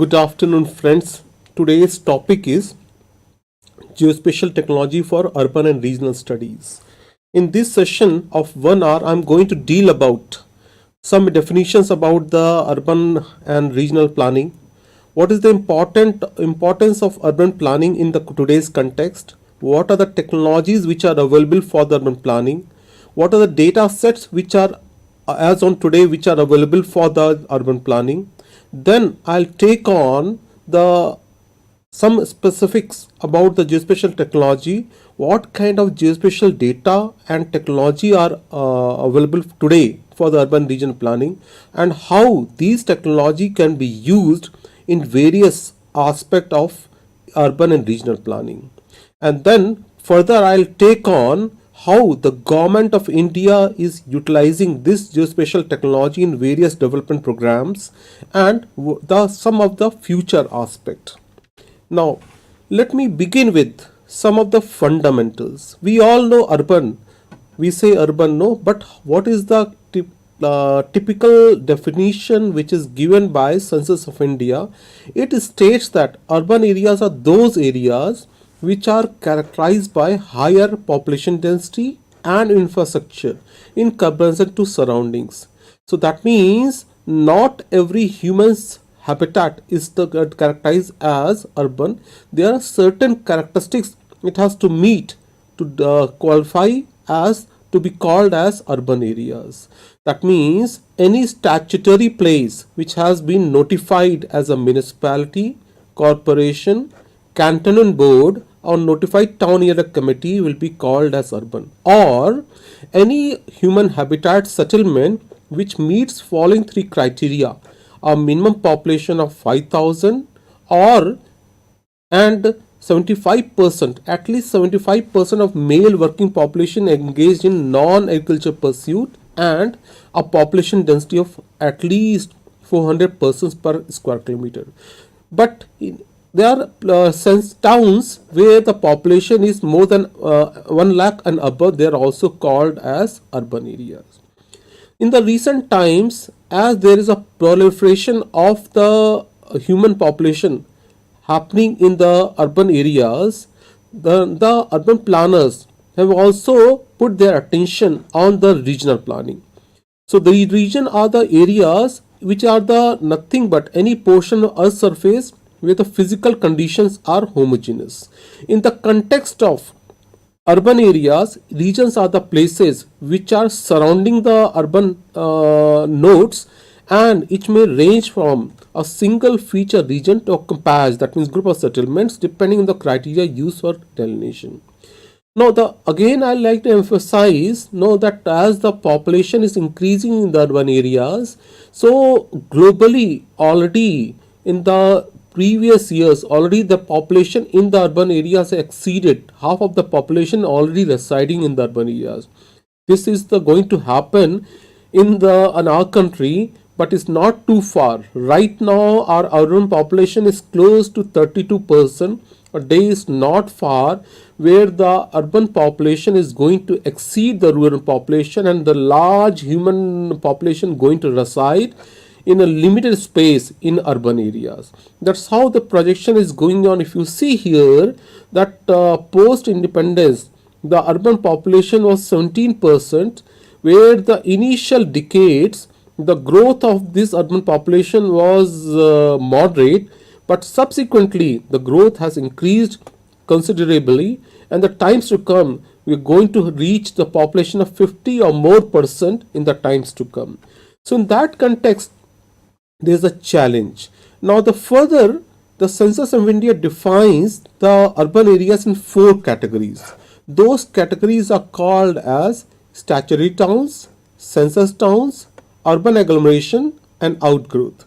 Good afternoon, friends. Today's topic is geospatial technology for urban and regional studies. In this session of 1 hour, I'm going to deal about some definitions about the urban and regional planning. What is the importance of urban planning in the today's context? What are the technologies which are available for the urban planning? What are the data sets which are as on today which are available for the urban planning? Then I'll take on the some specifics about the geospatial technology, what kind of geospatial data and technology are available today for the urban region planning, and how these technology can be used in various aspects of urban and regional planning. And then further I'll take on how the government of India is utilizing this geospatial technology in various development programs and some of the future aspect. Now, let me begin with some of the fundamentals. We all know urban. We say urban, no, but what is the typical definition which is given by Census of India? It states that urban areas are those areas which are characterized by higher population density and infrastructure in comparison to surroundings. So that means not every human's habitat is characterized as urban. There are certain characteristics it has to meet to qualify as to be called as urban areas. That means any statutory place which has been notified as a municipality, corporation, cantonment board or notified town area committee will be called as urban, or any human habitat settlement which meets following three criteria: a minimum population of 5,000 or and 75%, at least 75% of male working population engaged in non-agriculture pursuit, and a population density of at least 400 persons per square kilometer. But there are towns where the population is more than 1 lakh and above. They are also called as urban areas. In the recent times, as there is a proliferation of the human population happening in the urban areas, the urban planners have also put their attention on the regional planning. So the region are the areas which are the nothing but any portion of earth surface where the physical conditions are homogeneous. In the context of urban areas, regions are the places which are surrounding the urban nodes, and it may range from a single feature region to a compass, that means group of settlements, depending on the criteria used for delineation. Now, again I like to emphasize that as the population is increasing in the urban areas, so globally already in the previous years already the population in the urban areas exceeded half of the population already residing in the urban areas. This is going to happen in our country, but it's not too far. Right now our urban population is close to 32%. A day is not far where the urban population is going to exceed the rural population, and the large human population going to reside in a limited space in urban areas. That's how the projection is going on. If you see here that post independence the urban population was 17%, where the initial decades the growth of this urban population was moderate, but subsequently the growth has increased considerably, and the times to come we are going to reach the population of 50 or more percent in the times to come. So in that context there is a challenge. Now the Census of India defines the urban areas in 4 categories. Those categories are called as statutory towns, census towns, urban agglomeration and outgrowth.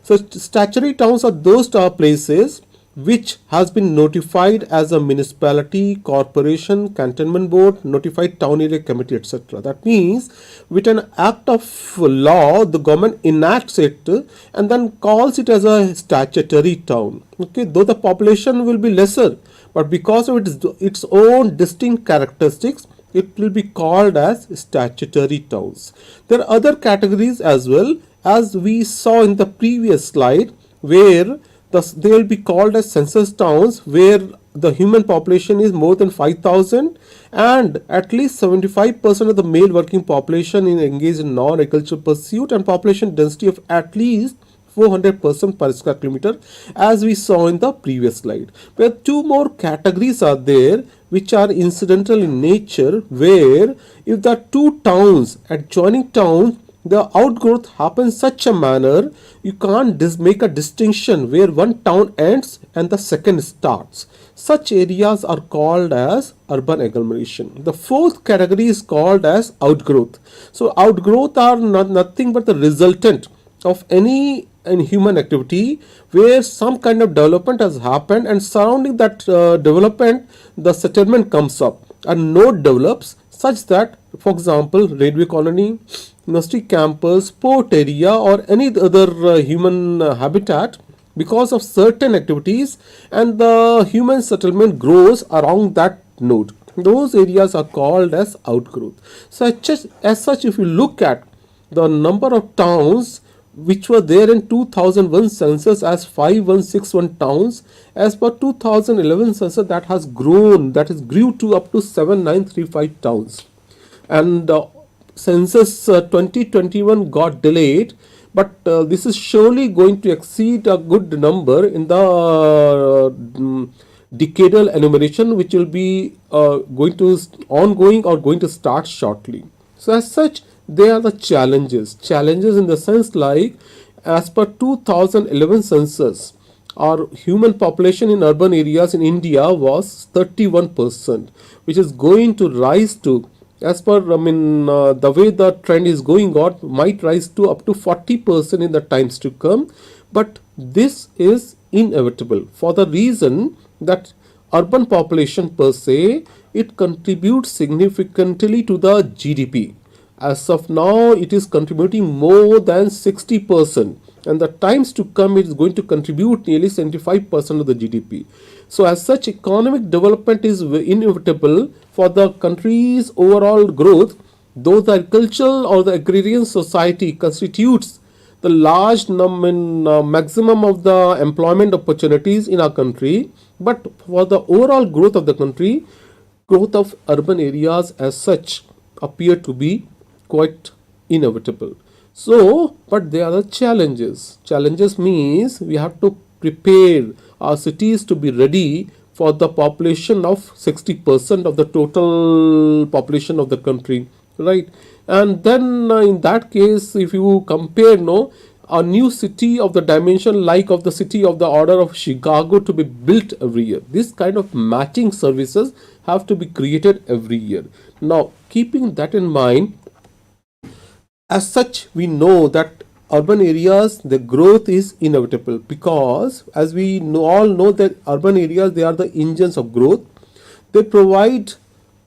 So statutory towns are those places which has been notified as a municipality, corporation, cantonment board, notified town area committee, etc. That means with an act of law the government enacts it and then calls it as a statutory town. Okay, though the population will be lesser, but because of its own distinct characteristics it will be called as statutory towns. There are other categories as well, as we saw in the previous slide, where Thus, they will be called as census towns where the human population is more than 5,000 and at least 75% of the male working population is engaged in non-agricultural pursuit and population density of at least 400% per square kilometer, as we saw in the previous slide. But two more categories are there which are incidental in nature, where if the two towns, adjoining towns, the outgrowth happens such a manner you can't make a distinction where one town ends and the second starts. Such areas are called as urban agglomeration. The fourth category is called as outgrowth. So outgrowth are nothing but the resultant of any human activity where some kind of development has happened, and surrounding that development the settlement comes up and node develops such that, for example, railway colony, university campus, port area, or any other human habitat, because of certain activities, and the human settlement grows around that node. Those areas are called as outgrowth. As such, if you look at the number of towns which were there in 2001 census as 5161 towns, as per 2011 census that has grown, that is grew to up to 7935 towns, and census 2021 got delayed, but this is surely going to exceed a good number in the decadal enumeration, which will be going to ongoing or going to start shortly. So as such, they are the challenges in the sense like, as per 2011 census, our human population in urban areas in India was 31%, which is going to rise to, as per the way the trend is going on, might rise to up to 40% in the times to come. But this is inevitable for the reason that urban population per se, it contributes significantly to the GDP. As of now, it is contributing more than 60%, and the times to come it is going to contribute nearly 75% of the GDP. So as such, economic development is inevitable for the country's overall growth, though the agricultural or the agrarian society constitutes the large maximum of the employment opportunities in our country. But for the overall growth of the country, growth of urban areas as such appear to be quite inevitable. So, but there are the challenges. Challenges means we have to prepare our cities to be ready for the population of 60% of the total population of the country, right? And then in that case, if you compare a new city of the dimension like of the city of the order of Chicago to be built every year, this kind of matching services have to be created every year. Now, keeping that in mind, as such, we know that urban areas, the growth is inevitable, because as we all know that urban areas, they are the engines of growth. They provide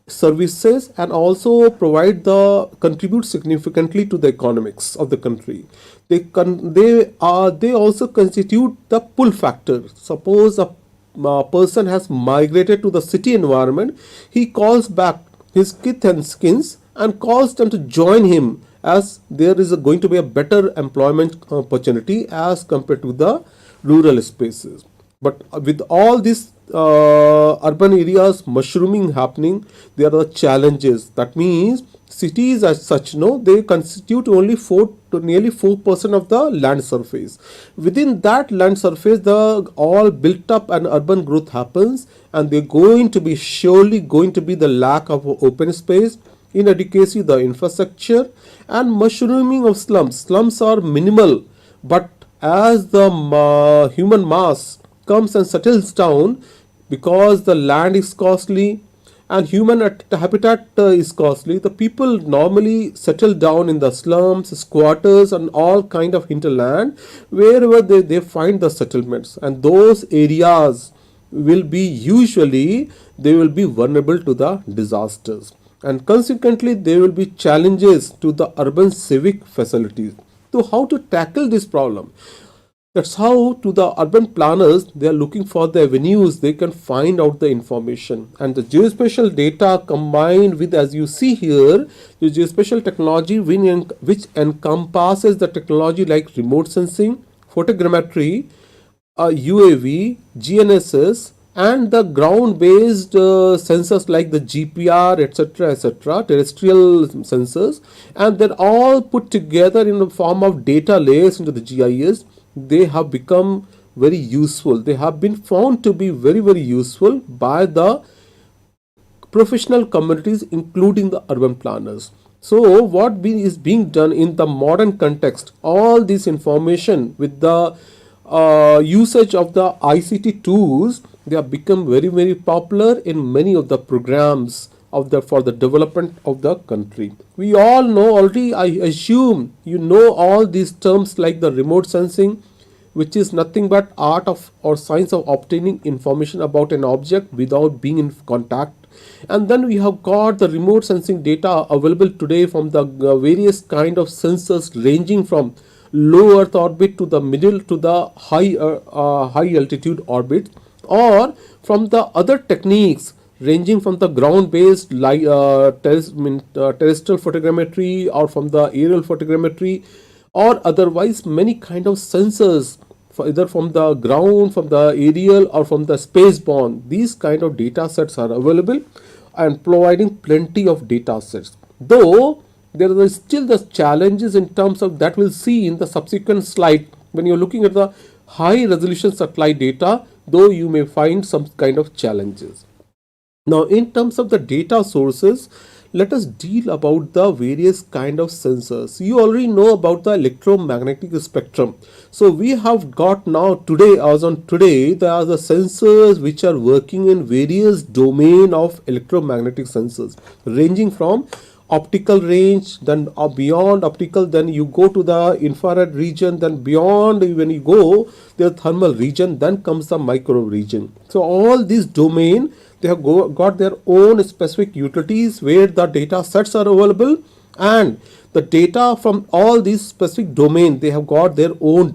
services and also contribute significantly to the economics of the country. They also constitute the pull factor. Suppose a person has migrated to the city environment, he calls back his kith and skins and calls them to join him, as there is going to be a better employment opportunity as compared to the rural spaces. But with all this urban areas mushrooming happening, there are challenges. That means cities as such, they constitute only nearly 4% of the land surface. Within that land surface, the all built up and urban growth happens, and they're surely going to be the lack of open space, inadequacy the infrastructure, and mushrooming of slums. Slums are minimal, but as the human mass comes and settles down, because the land is costly and human habitat is costly, the people normally settle down in the slums, squatters, and all kind of hinterland wherever they find the settlements, and those areas will be vulnerable to the disasters, and consequently there will be challenges to the urban civic facilities. So how to tackle this problem? That's how to the urban planners, they are looking for the avenues they can find out the information, and the geospatial data combined with, as you see here, the geospatial technology which encompasses the technology like remote sensing, photogrammetry, UAV, GNSS, and the ground-based sensors like the GPR, etc., terrestrial sensors, and they're all put together in the form of data layers into the GIS. They have become very useful. They have been found to be very useful by the professional communities, including the urban planners. So, what is being done in the modern context, all this information with the usage of the ICT tools, they have become very popular in many of the programs of the for the development of the country. We all know already, I assume you know all these terms like the remote sensing, which is nothing but art of or science of obtaining information about an object without being in contact. And then we have got the remote sensing data available today from the various kind of sensors ranging from low earth orbit to the middle to the high altitude orbit, or from the other techniques ranging from the ground based terrestrial photogrammetry, or from the aerial photogrammetry, or otherwise many kind of sensors, either from the ground, from the aerial, or from the spaceborne. These kind of data sets are available and providing plenty of data sets. Though there are still the challenges in terms of that we'll see in the subsequent slide. When you're looking at the high resolution satellite data, though you may find some kind of challenges. Now, in terms of the data sources, let us deal about the various kind of sensors. You already know about the electromagnetic spectrum. So we have got now today, as on today, there are the sensors which are working in various domain of electromagnetic sensors, ranging from optical range, then beyond optical, then you go to the infrared region, then beyond when you go the thermal region, then comes the micro region. So all these domain, they have got their own specific utilities where the data sets are available, and the data from all these specific domain, they have got their own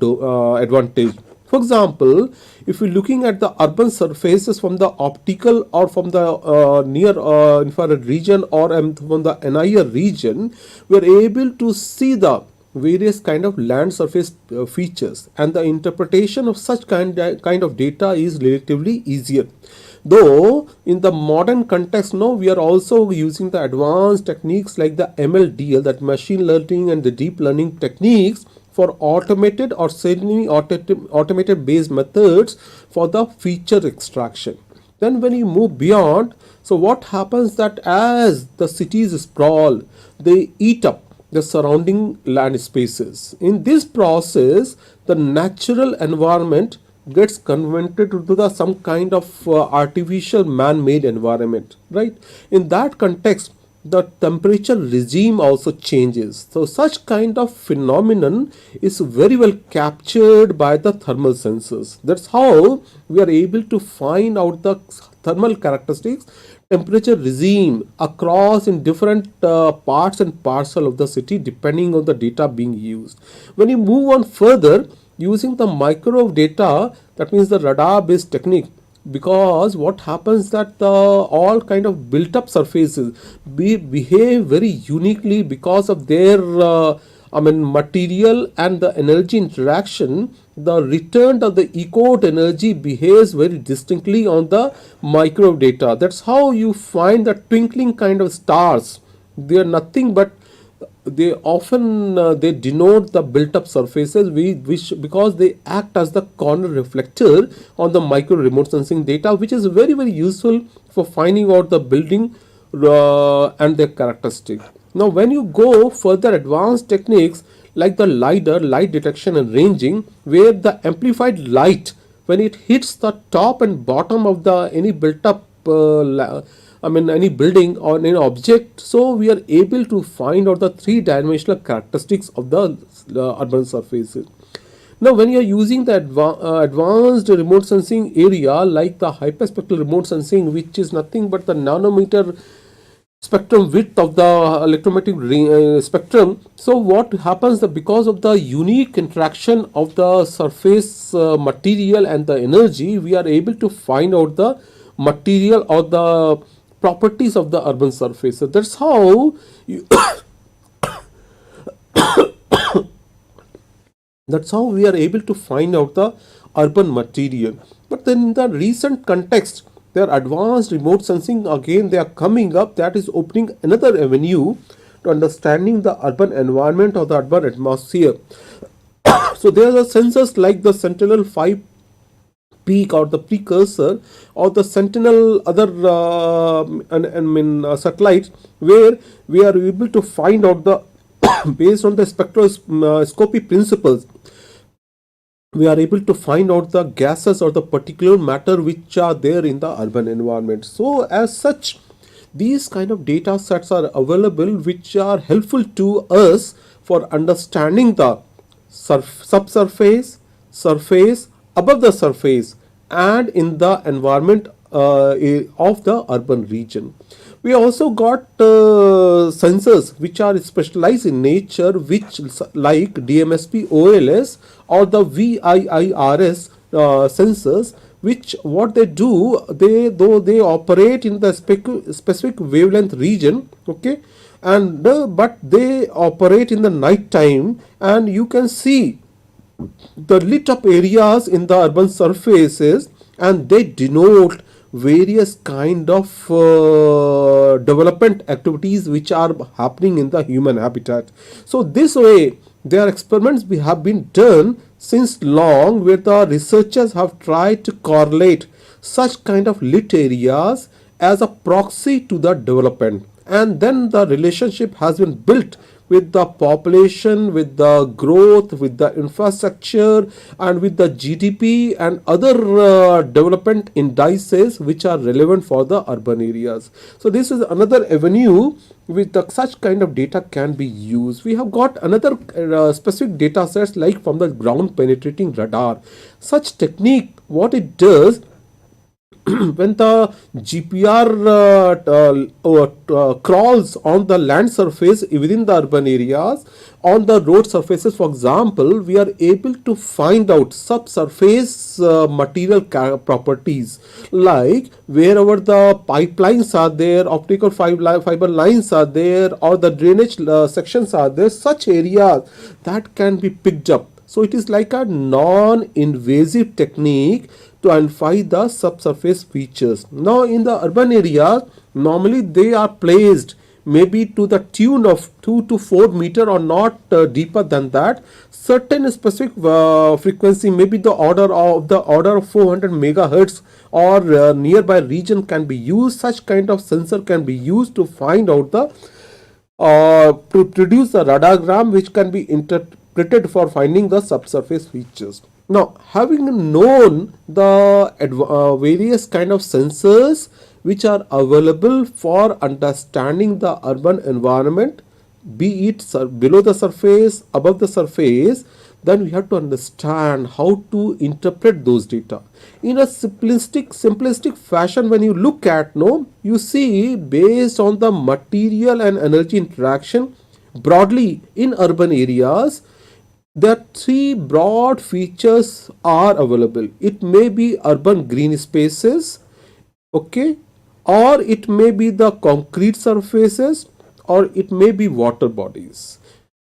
advantage. For example, if you're looking at the urban surfaces from the optical or from the near infrared region, or from the NIR region, we are able to see the various kind of land surface features, and the interpretation of such kind of data is relatively easier. Though in the modern context now, we are also using the advanced techniques like the MLDL, that machine learning and the deep learning techniques, for automated or semi-automated based methods for the feature extraction. Then when you move beyond, so what happens that as the cities sprawl, they eat up the surrounding land spaces. In this process, the natural environment gets converted to the some kind of artificial man-made environment, right? In that context, the temperature regime also changes. So such kind of phenomenon is very well captured by the thermal sensors. That's how we are able to find out the thermal characteristics, temperature regime across in different parts and parcel of the city, depending on the data being used. When you move on further, using the microwave data, that means the radar based technique, because what happens that the all kind of built up surfaces behave very uniquely because of their material and the energy interaction. The return of the echoed energy behaves very distinctly on the microwave data. That's how you find the twinkling kind of stars. They are nothing but they often they denote the built up surfaces which because they act as the corner reflector on the micro remote sensing data, which is very useful for finding out the building and their characteristic. Now when you go further advanced techniques like the LiDAR, light detection and ranging, where the amplified light, when it hits the top and bottom of the any built up any building or any object, so we are able to find out the three-dimensional characteristics of the urban surfaces. Now when you are using the advanced remote sensing area like the hyperspectral remote sensing, which is nothing but the nanometer spectrum width of the electromagnetic spectrum, so what happens that because of the unique interaction of the surface material and the energy, we are able to find out the material or the properties of the urban surface. So that's how you That's how we are able to find out the urban material. But then in the recent context, their advanced remote sensing again they are coming up, that is opening another avenue to understanding the urban environment or the urban atmosphere. So there are sensors like the Sentinel 5 peak or the precursor or the Sentinel other satellites, where we are able to find out the based on the spectroscopy principles, we are able to find out the gases or the particular matter which are there in the urban environment. So as such, these kind of data sets are available which are helpful to us for understanding the subsurface, surface, above the surface, and in the environment of the urban region. We also got sensors which are specialized in nature, which like DMSP OLS or the VIIRS sensors, which what they do, they though they operate in the specific wavelength region, okay, and but they operate in the night time, and you can see the lit up areas in the urban surfaces, and they denote various kind of development activities which are happening in the human habitat. So this way their experiments have been done since long, where the researchers have tried to correlate such kind of lit areas as a proxy to the development, and then the relationship has been built with the population, with the growth, with the infrastructure, and with the GDP and other development indices which are relevant for the urban areas. So this is another avenue with such kind of data can be used. We have got another specific data sets like from the ground penetrating radar. Such technique, what it does, when the GPR crawls on the land surface within the urban areas, on the road surfaces, for example, we are able to find out subsurface material properties, like wherever the pipelines are there, optical fiber lines are there, or the drainage sections are there, such areas that can be picked up. So it is like a non-invasive technique to identify the subsurface features. Now in the urban area, normally they are placed maybe to the tune of 2 to 4 meter or not deeper than that. Certain specific frequency, maybe the order of 400 megahertz or nearby region can be used. Such kind of sensor can be used to find out the to produce a radargram which can be interpreted for finding the subsurface features. Now, having known the various kind of sensors which are available for understanding the urban environment, be it below the surface, above the surface, then we have to understand how to interpret those data in a simplistic fashion. When you look at, no, you see based on the material and energy interaction broadly in urban areas, there are three broad features are available. It may be urban green spaces, okay, or it may be the concrete surfaces, or it may be water bodies.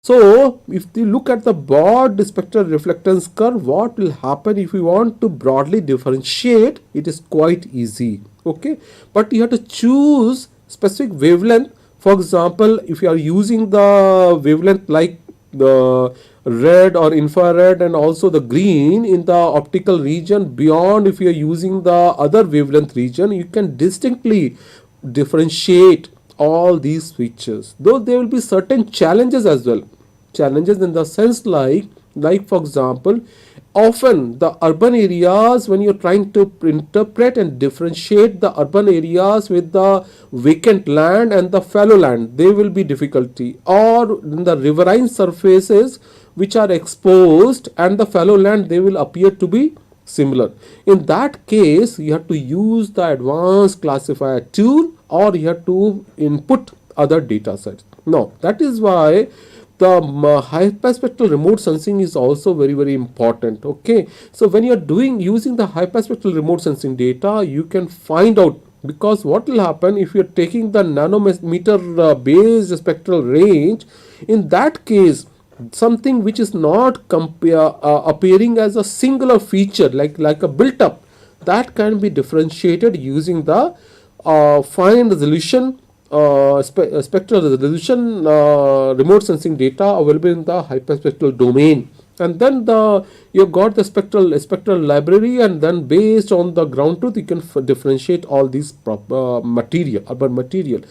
So if you look at the broad spectral reflectance curve, what will happen if you want to broadly differentiate? It is quite easy, okay, but you have to choose specific wavelength. For example, if you are using the wavelength like the red or infrared and also the green in the optical region, beyond if you are using the other wavelength region, you can distinctly differentiate all these features, though there will be certain challenges as well. Challenges in the sense like for example, often the urban areas, when you're trying to interpret and differentiate the urban areas with the vacant land and the fallow land, there will be difficulty, or in the riverine surfaces which are exposed and the fallow land, they will appear to be similar. In that case, you have to use the advanced classifier tool, or you have to input other data sets. Now that is why the hyperspectral remote sensing is also very important, okay. So when you are using the hyperspectral remote sensing data, you can find out, because what will happen if you are taking the nanometer based spectral range, in that case something which is not appearing as a singular feature like a built up, that can be differentiated using the fine resolution spectral resolution remote sensing data available in the hyperspectral domain. And then you got the spectral library, and then based on the ground truth you can differentiate all these urban material.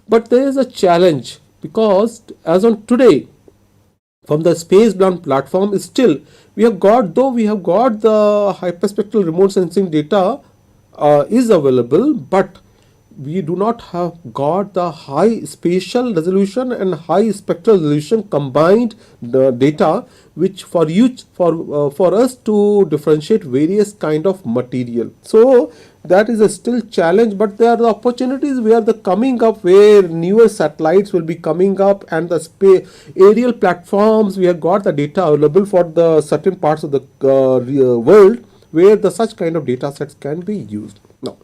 But there is a challenge, because as on today, from the spacebound platform, is still we have got, though we have got the hyperspectral remote sensing data is available, but we do not have got the high spatial resolution and high spectral resolution combined data, which for us to differentiate various kind of material. So that is a still challenge, but there are the opportunities where the coming up, where newer satellites will be coming up, and the aerial platforms, we have got the data available for the certain parts of the world where the such kind of data sets can be used. Now,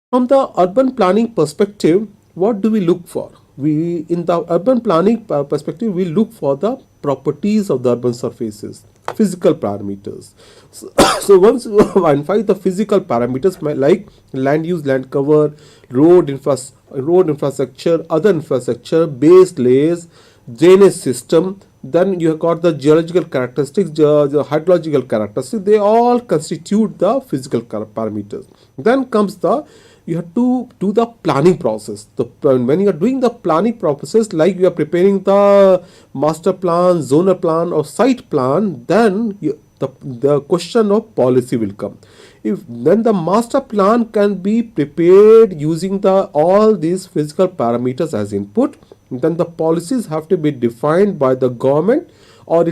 from the urban planning perspective, what do we look for? We, in the urban planning perspective, we look for the properties of the urban surfaces, physical parameters. So once you identify the physical parameters like land use, land cover, road infrastructure, other infrastructure, base layers, drainage system, then you have got the geological characteristics, the hydrological characteristics, they all constitute the physical parameters. Then comes the, you have to do the planning process. When you are doing the planning process, like you are preparing the master plan, zonal plan, or site plan, then the question of policy will come. If then the master plan can be prepared using all these physical parameters as input, then the policies have to be defined by the government or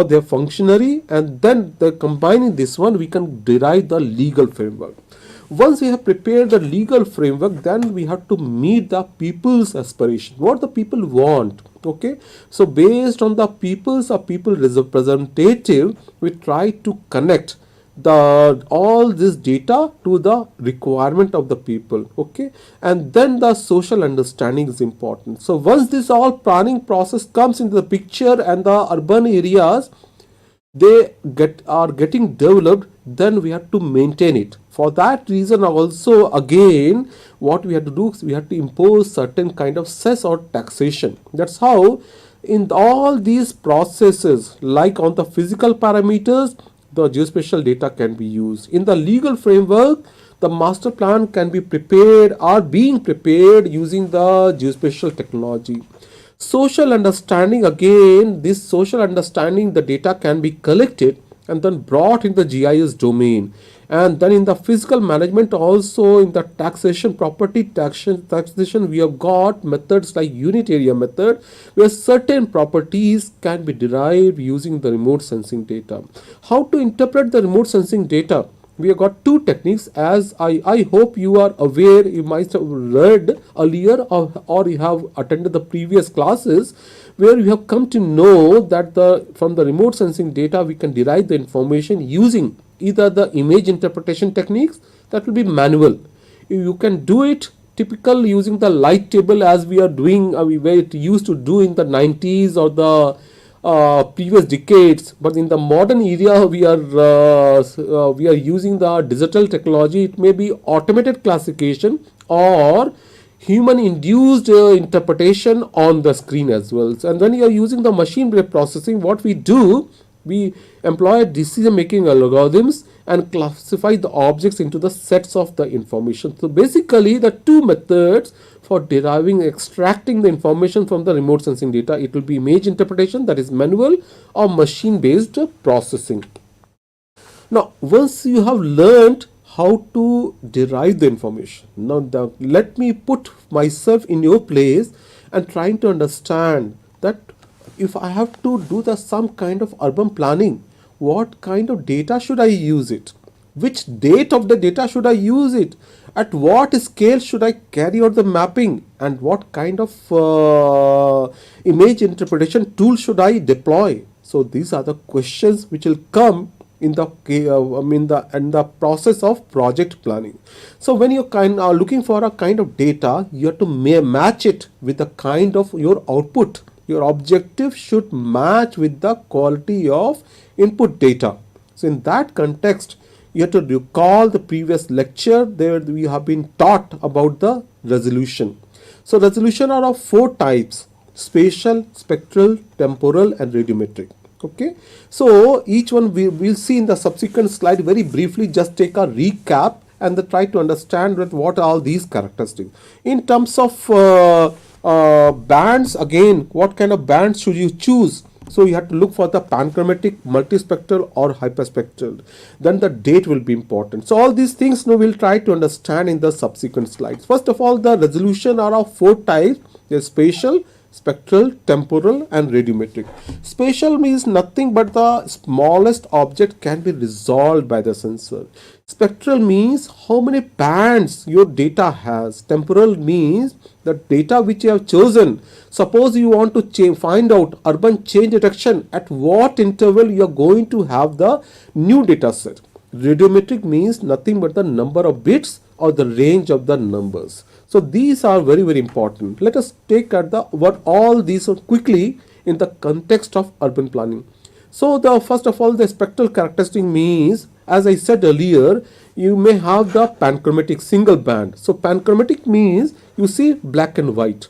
their functionary, and then combining this one, we can derive the legal framework. Once we have prepared the legal framework, then we have to meet the people's aspiration, what the people want. Okay, so based on the people's or people representative, we try to connect all this data to the requirement of the people. Okay, and then the social understanding is important. So once this all planning process comes into the picture and the urban areas are getting developed, then we have to maintain it. For that reason also, again, what we have to do is we have to impose certain kind of cess or taxation. That's how in all these processes, like on the physical parameters, the geospatial data can be used. In the legal framework, the master plan can be prepared or being prepared using the geospatial technology. Social understanding, again, this social understanding, the data can be collected and then brought in the GIS domain. And then in the physical management, also in the taxation, property taxation, we have got methods like unit area method, where certain properties can be derived using the remote sensing data. How to interpret the remote sensing data? We have got two techniques, as I hope you are aware, you might have read earlier or you have attended the previous classes, where you have come to know that from the remote sensing data we can derive the information using either the image interpretation techniques, that will be manual. You can do it typical using the light table, as we are doing, we used to do in the 90s or the previous decades. But in the modern era, we are using the digital technology. It may be automated classification or human induced interpretation on the screen as well. And when you are using the machine based processing, what we do, we employ decision making algorithms and classify the objects into the sets of the information. So basically, the two methods for extracting the information from the remote sensing data, it will be image interpretation, that is manual, or machine based processing. Now, once you have learned how to derive the information, now let me put myself in your place and trying to understand that if I have to do some kind of urban planning, what kind of data should I use it? Which date of the data should I use it? At what scale should I carry out the mapping? And what kind of image interpretation tool should I deploy? So these are the questions which will come in the process of project planning. So when you are looking for a kind of data, you have to match it with the kind of your output. Your objective should match with the quality of input data. So in that context, you have to recall the previous lecture. There we have been taught about the resolution. So resolution are of 4 types: spatial, spectral, temporal and radiometric. Okay, so each one we will see in the subsequent slide. Very briefly, just take a recap and try to understand what are all these characteristics. In terms of bands, again, what kind of bands should you choose? So you have to look for the panchromatic, multispectral or hyperspectral. Then the date will be important. So all these things now we'll try to understand in the subsequent slides. First of all, the resolution are of 4 types. There's spatial, spectral, temporal and radiometric. Spatial means nothing but the smallest object can be resolved by the sensor. Spectral means how many bands your data has. Temporal means the data which you have chosen. Suppose you want to find out urban change detection, at what interval you are going to have the new data set. Radiometric means nothing but the number of bits or the range of the numbers. So these are very, very important. Let us take at what all these quickly in the context of urban planning. So the first of all, the spectral characteristic means, as I said earlier, you may have the panchromatic single band. So panchromatic means you see black and white.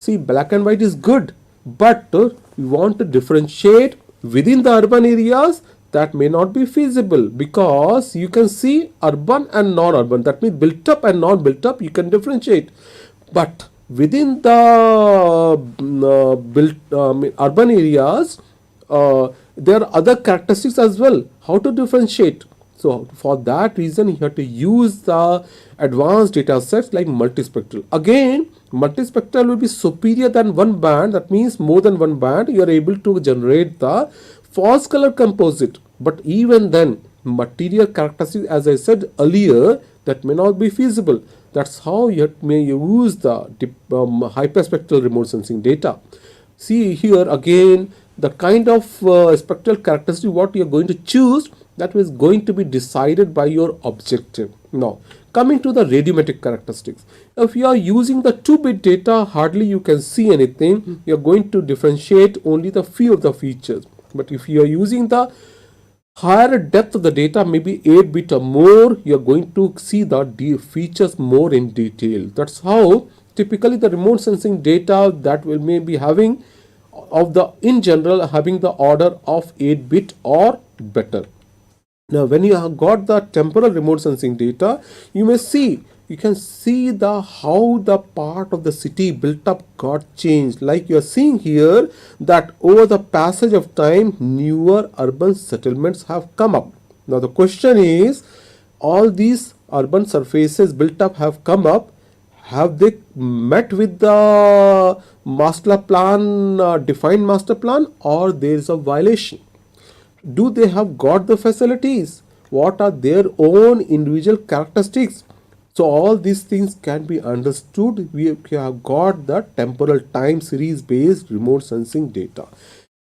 See, black and white is good, but you want to differentiate within the urban areas. That may not be feasible because you can see urban and non-urban. That means built up and non-built up, you can differentiate. But within the urban areas, there are other characteristics as well. How to differentiate? So for that reason, you have to use the advanced data sets like multispectral. Again, multispectral will be superior than one band. That means more than one band, you are able to generate the false color composite. But even then, material characteristics, as I said earlier, that may not be feasible. That's how you may use the hyperspectral remote sensing data. See here again, the kind of spectral characteristic what you are going to choose, that is going to be decided by your objective. Now, coming to the radiometric characteristics. If you are using the 2-bit data, hardly you can see anything. You are going to differentiate only the few of the features. But if you are using the higher depth of the data, maybe 8-bit or more, you are going to see the features more in detail. That's how typically the remote sensing data that will may be having of the in general having the order of 8-bit or better. Now when you have got the temporal remote sensing data, you can see how the part of the city built up got changed. Like you are seeing here that over the passage of time, newer urban settlements have come up. Now the question is, all these urban surfaces built up have come up. Have they met with the master plan, defined master plan, or there is a violation? Do they have got the facilities? What are their own individual characteristics? So all these things can be understood. We have got the temporal time series based remote sensing data.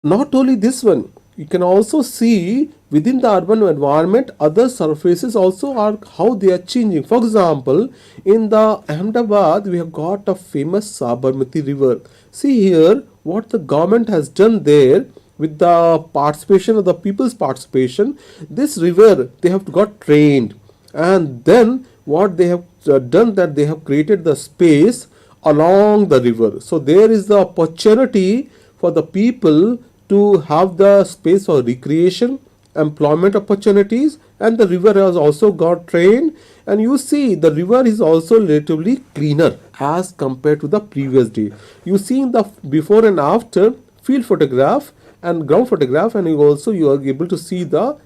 Not only this one, you can also see within the urban environment, other surfaces also are how they are changing. For example, in the Ahmedabad, we have got a famous Sabarmati river. See here what the government has done there with the participation of the people's participation. This river, they have got trained, and then what they have done, that they have created the space along the river. So there is the opportunity for the people to have the space for recreation, employment opportunities, and the river has also got trained. And you see the river is also relatively cleaner as compared to the previous day. You see in the before and after field photograph and ground photograph, and you are able to see the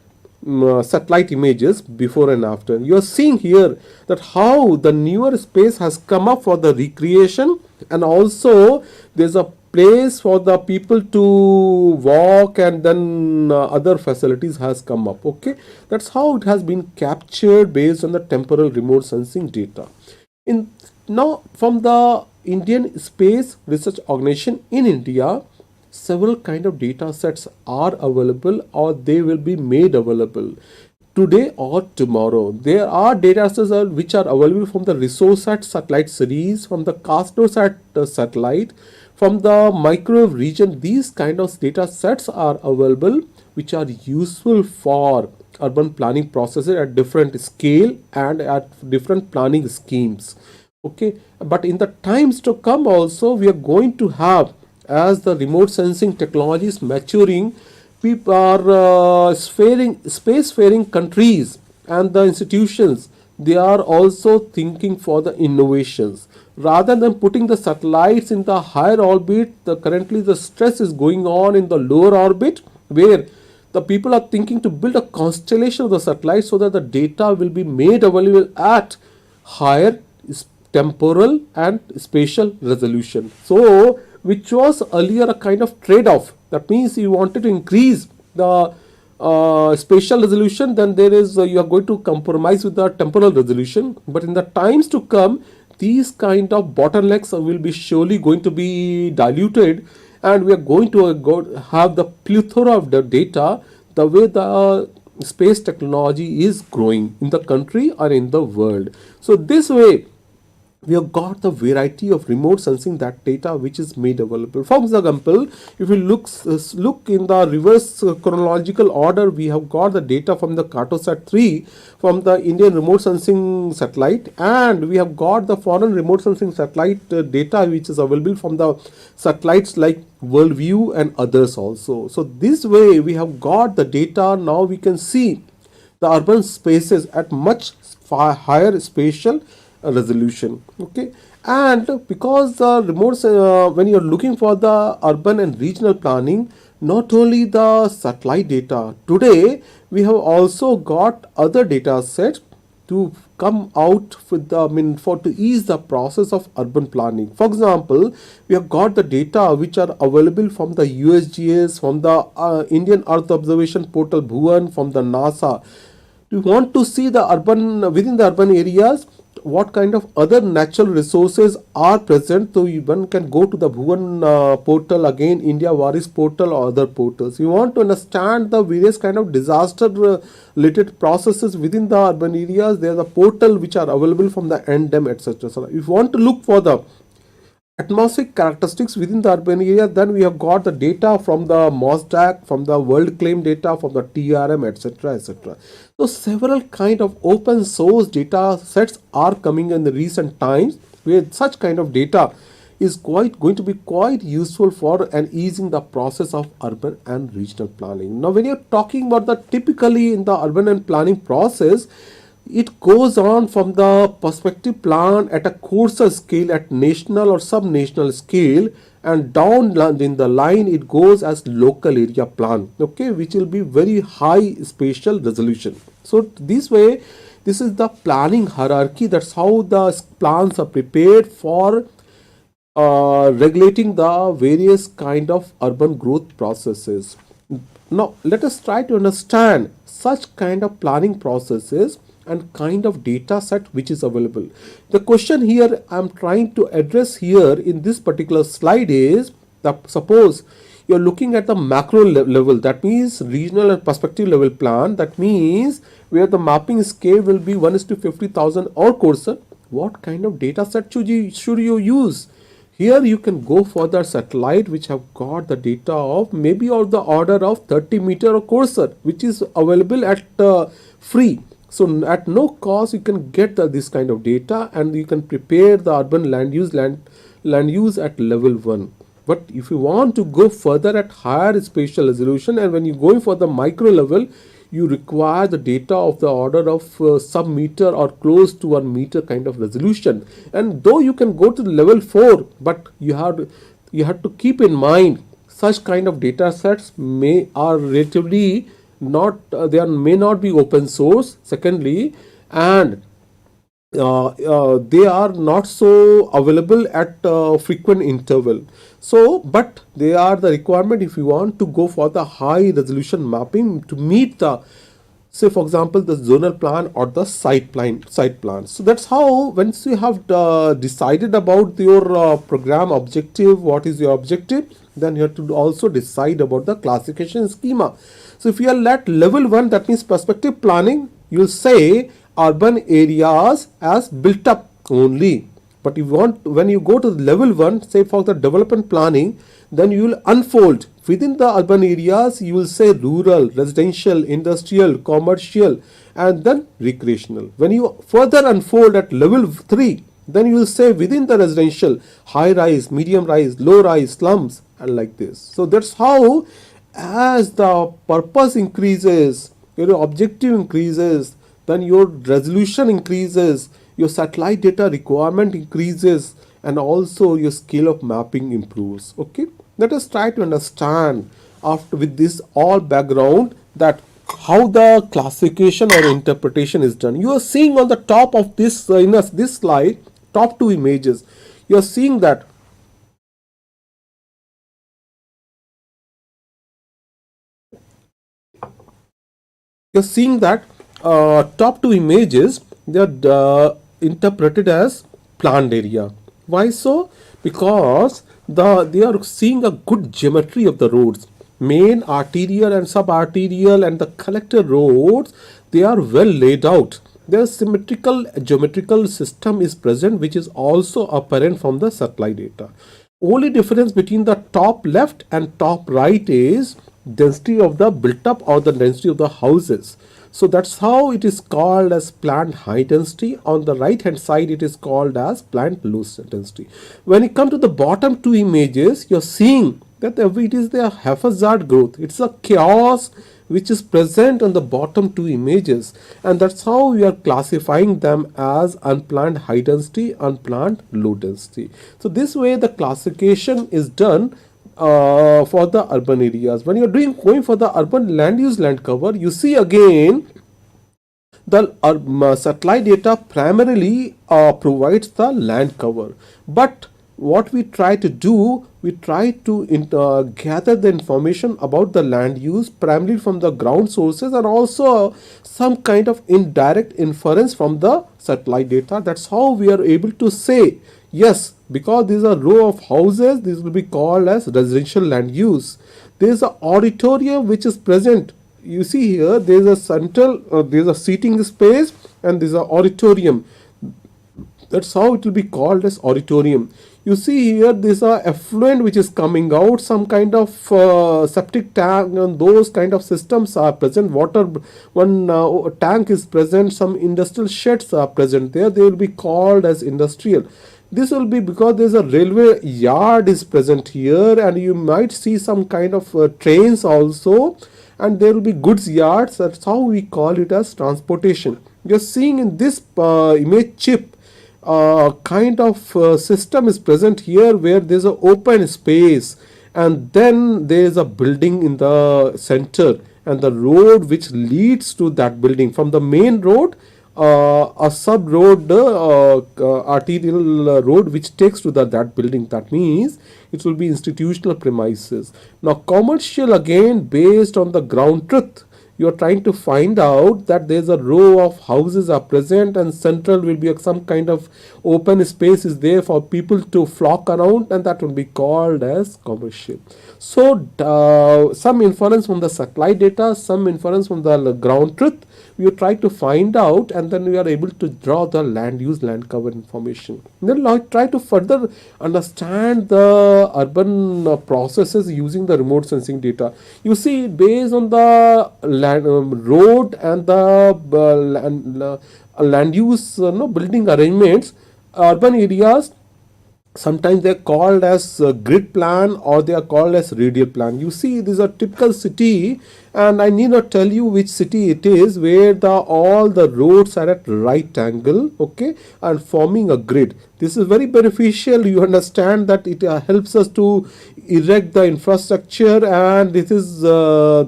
satellite images before and after. You are seeing here that how the newer space has come up for the recreation, and also there's a place for the people to walk, and then other facilities has come up. Okay, that's how it has been captured based on the temporal remote sensing data. Now from the Indian Space Research Organization in India, several kind of data sets are available, or they will be made available today or tomorrow. There are data sets which are available from the ResourceSat satellite series, from the CastleSat satellite, from the microwave region, these kind of data sets are available which are useful for urban planning processes at different scale and at different planning schemes. Okay, but in the times to come also, we are going to have, as the remote sensing technology is maturing, people are spacefaring countries and the institutions, they are also thinking for the innovations rather than putting the satellites in the higher orbit. Currently the stress is going on in the lower orbit, where the people are thinking to build a constellation of the satellites so that the data will be made available at higher temporal and spatial resolution. So which was earlier a kind of trade-off. That means you wanted to increase the spatial resolution, then there is you are going to compromise with the temporal resolution. But in the times to come, these kind of bottlenecks will be surely going to be diluted, and we are going to have the plethora of the data the way the space technology is growing in the country or in the world. So this way we have got the variety of remote sensing that data which is made available. For example, if we look in the reverse chronological order, we have got the data from the Cartosat 3 from the Indian remote sensing satellite, and we have got the foreign remote sensing satellite data which is available from the satellites like Worldview and others also. So this way we have got the data. Now we can see the urban spaces at much far higher spatial resolution. Okay, and because the remote when you are looking for the urban and regional planning, not only the satellite data, today we have also got other data sets to come out with the for to ease the process of urban planning. For example, we have got the data which are available from the USGS, from the Indian Earth Observation Portal Bhuvan, from the NASA. We want to see the urban within the urban areas what kind of other natural resources are present. So one can go to the Bhuvan portal, again India Varis portal or other portals. You want to understand the various kind of disaster related processes within the urban areas. There is a portal which are available from the NDEM, etc. So if you want to look for the atmospheric characteristics within the urban area, then we have got the data from the MOSDAQ, from the world claim data, from the TRM, etc. etc. So several kind of open source data sets are coming in the recent times, where such kind of data is going to be quite useful for and easing the process of urban and regional planning. Now when you're talking about the typically in the urban and planning process, it goes on from the perspective plan at a coarser scale at national or sub-national scale, and down in the line it goes as local area plan, okay, which will be very high spatial resolution. So this way, this is the planning hierarchy. That's how the plans are prepared for regulating the various kind of urban growth processes. Now let us try to understand such kind of planning processes and kind of data set which is available. The question here I am trying to address here in this particular slide is that suppose you are looking at the macro level, that means regional and perspective level plan, that means where the mapping scale will be 1:50,000 or coarser. What kind of data set should you use? Here you can go for the satellite which have got the data of maybe of the order of 30 meter or coarser, which is available at free. So at no cost you can get this kind of data, and you can prepare the urban land use at level 1. But if you want to go further at higher spatial resolution, and when you go for the micro level, you require the data of the order of sub-meter or close to 1 meter kind of resolution. And though you can go to level 4, but you have to keep in mind such kind of data sets are relatively not may not be open source, secondly, and they are not so available at frequent interval. So but they are the requirement if you want to go for the high resolution mapping to meet the, say for example, the zonal plan or the site plan. So that's how once you have decided about your program objective, what is your objective, then you have to also decide about the classification schema. So if you are at level 1, that means perspective planning, you will say urban areas as built up only, But if you want, when you go to level 1, say for the development planning, then you will unfold within the urban areas. You will say rural, residential, industrial, commercial, and then recreational. When you further unfold at level 3, then you will say within the residential, high rise, medium rise, low rise, slums, and like this. So that's how, as the purpose increases, your objective increases, then your resolution increases, your satellite data requirement increases, and also your scale of mapping improves. Okay, let us try to understand, after with this all background, that how the classification or interpretation is done. You are seeing on the top of this this slide, top two images, you are seeing that top two images, they are interpreted as planned area. Why so? Because they are seeing a good geometry of the roads. Main arterial and subarterial and the collector roads, they are well laid out. Their symmetrical geometrical system is present, which is also apparent from the satellite data. Only difference between the top left and top right is density of the built up or the density of the houses. So that's how it is called as planned high density. On the right hand side, it is called as planned low density. When you come to the bottom two images, you're seeing that it is the haphazard growth. It's a chaos which is present on the bottom two images, and that's how we are classifying them as unplanned high density, unplanned low density. So this way the classification is done for the urban areas. When you're going for the urban land use land cover, you see again the satellite data primarily provides the land cover, but what we try to do, we try to gather the information about the land use primarily from the ground sources, and also some kind of indirect inference from the satellite data. That's how we are able to say, yes, because these are row of houses, this will be called as residential land use. There is an auditorium which is present. You see here, there is a central, there is a seating space, and there is an auditorium. That's how it will be called as auditorium. You see here, there's a effluent which is coming out, some kind of septic tank, and those kind of systems are present. Water, one tank is present, some industrial sheds are present there. They will be called as industrial. This will be because there's a railway yard is present here, and you might see some kind of trains also, and there will be goods yards. That's how we call it as transportation. You're seeing in this image chip, kind of system is present here where there's an open space, and then there's a building in the center, and the road which leads to that building from the main road, a sub road, arterial road which takes to that building. That means it will be institutional premises. Now commercial, again based on the ground truth, you are trying to find out that there's a row of houses are present, and central will be some kind of open space is there for people to flock around, and that will be called as commercial. So some inference from the satellite data, some inference from the ground truth, we try to find out, and then we are able to draw the land use land cover information. Then I try to further understand the urban processes using the remote sensing data. You see, based on the road and the land use building arrangements, urban areas, sometimes they are called as grid plan, or they are called as radial plan. You see, this is a typical city, and I need not tell you which city it is, where all the roads are at right angle, okay, and forming a grid. This is very beneficial. You understand that it helps us to erect the infrastructure, and this is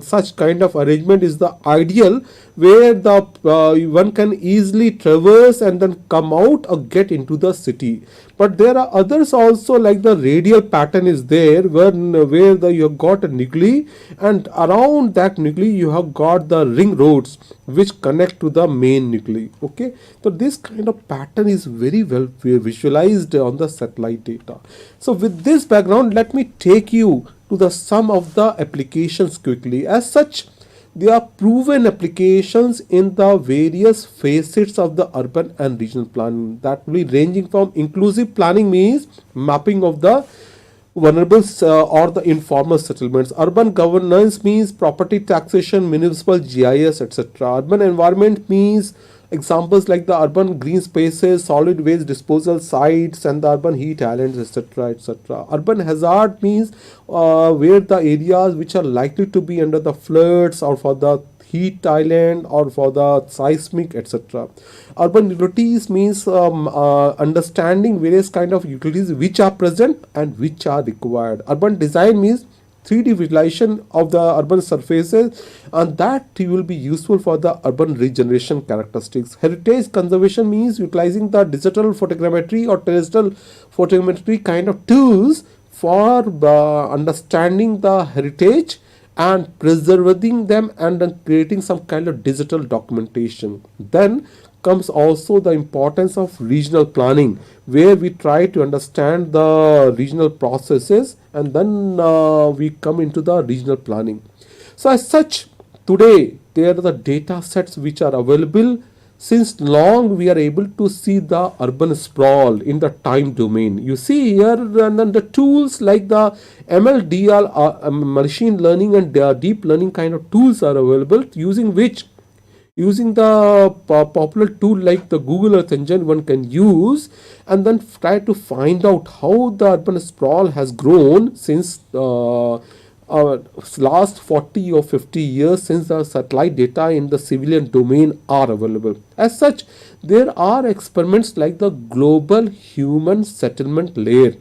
such kind of arrangement is the ideal, where the one can easily traverse and then come out or get into the city. But there are others also, like the radial pattern is there, where you have got a nuclei, and around that nuclei you have got the ring roads which connect to the main nuclei. Okay, so this kind of pattern is very well visualized on the satellite data. So with this background, let me take you to the some of the applications quickly. As such, They are proven applications in the various facets of the urban and regional planning, that will be ranging from inclusive planning means mapping of the vulnerable or the informal settlements. Urban governance means property taxation, municipal GIS, etc. Urban environment means examples like the urban green spaces, solid waste disposal sites, and the urban heat islands, etc. etc. Urban hazard means where the areas which are likely to be under the floods or for the heat island or for the seismic, etc. Urban utilities means understanding various kind of utilities which are present and which are required. Urban design means 3D visualization of the urban surfaces, and that will be useful for the urban regeneration characteristics. Heritage conservation means utilizing the digital photogrammetry or terrestrial photogrammetry kind of tools for understanding the heritage and preserving them and then creating some kind of digital documentation. Then comes also the importance of regional planning, where we try to understand the regional processes, and then we come into the regional planning. So as such, today there are the data sets which are available. Since long we are able to see the urban sprawl in the time domain. You see here, and then the tools like the MLDL, machine learning and deep learning kind of tools are available, using the popular tool like the Google Earth engine one can use, and then try to find out how the urban sprawl has grown since last 40 or 50 years, since the satellite data in the civilian domain are available. As such, there are experiments like the global human settlement layer.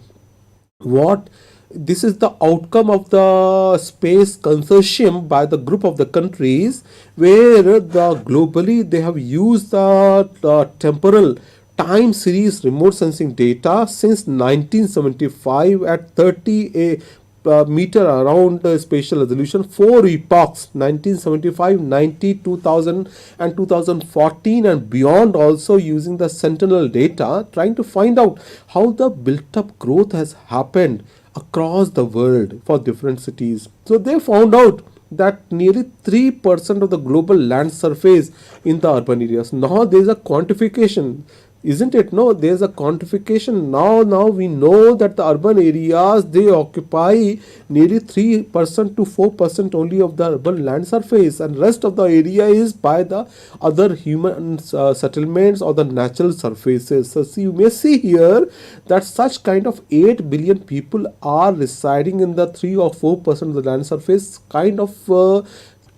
This is the outcome of the space consortium by the group of the countries, where globally they have used the temporal time series remote sensing data since 1975 at 30 meter around spatial resolution, 4 epochs: 1975, 90, 2000 and 2014 and beyond, also using the sentinel data, trying to find out how the built up growth has happened across the world for different cities. So they found out that nearly 3% of the global land surface in the urban areas. Now there is a quantification, isn't it? No, there's a quantification. Now we know that the urban areas, they occupy nearly 3% to 4% only of the urban land surface, and rest of the area is by the other human settlements or the natural surfaces. So you may see here that such kind of 8 billion people are residing in the 3 or 4% of the land surface, kind of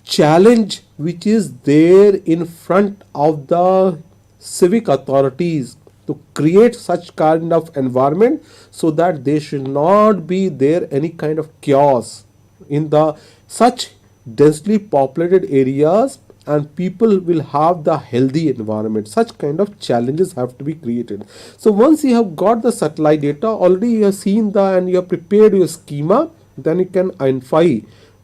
challenge which is there in front of the civic authorities to create such kind of environment, so that there should not be there any kind of chaos in the such densely populated areas, and people will have the healthy environment. Such kind of challenges have to be created. So once you have got the satellite data, already you have seen and you have prepared your schema, then you can identify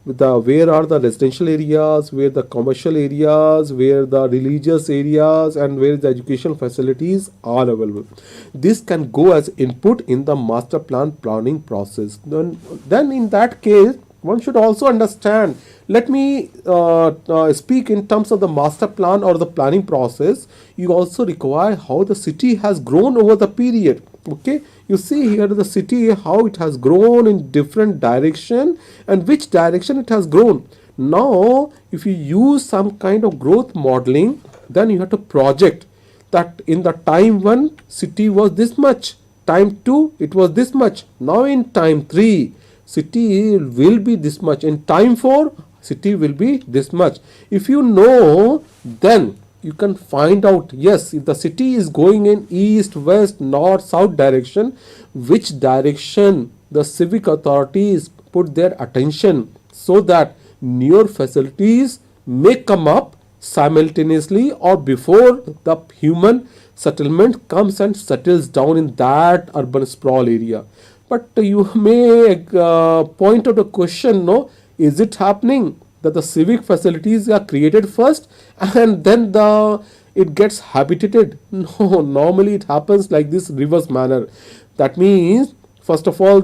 where are the residential areas, where the commercial areas, where the religious areas, and where the educational facilities are available. This can go as input in the master plan planning process. Then in that case, one should also understand, let me speak in terms of the master plan or the planning process. You also require how the city has grown over the period. Okay, you see here the city, how it has grown in different direction and which direction it has grown. Now if you use some kind of growth modeling, then you have to project that in the time 1 city was this much, time 2 it was this much, now in time 3 city will be this much, in time 4 city will be this much. If you know, then you can find out, yes, if the city is going in east, west, north, south direction, which direction the civic authorities put their attention, so that newer facilities may come up simultaneously or before the human settlement comes and settles down in that urban sprawl area. But you may point out a question, no, is it happening that the civic facilities are created first and then it gets habitated? No, normally it happens like this reverse manner. That means First of all,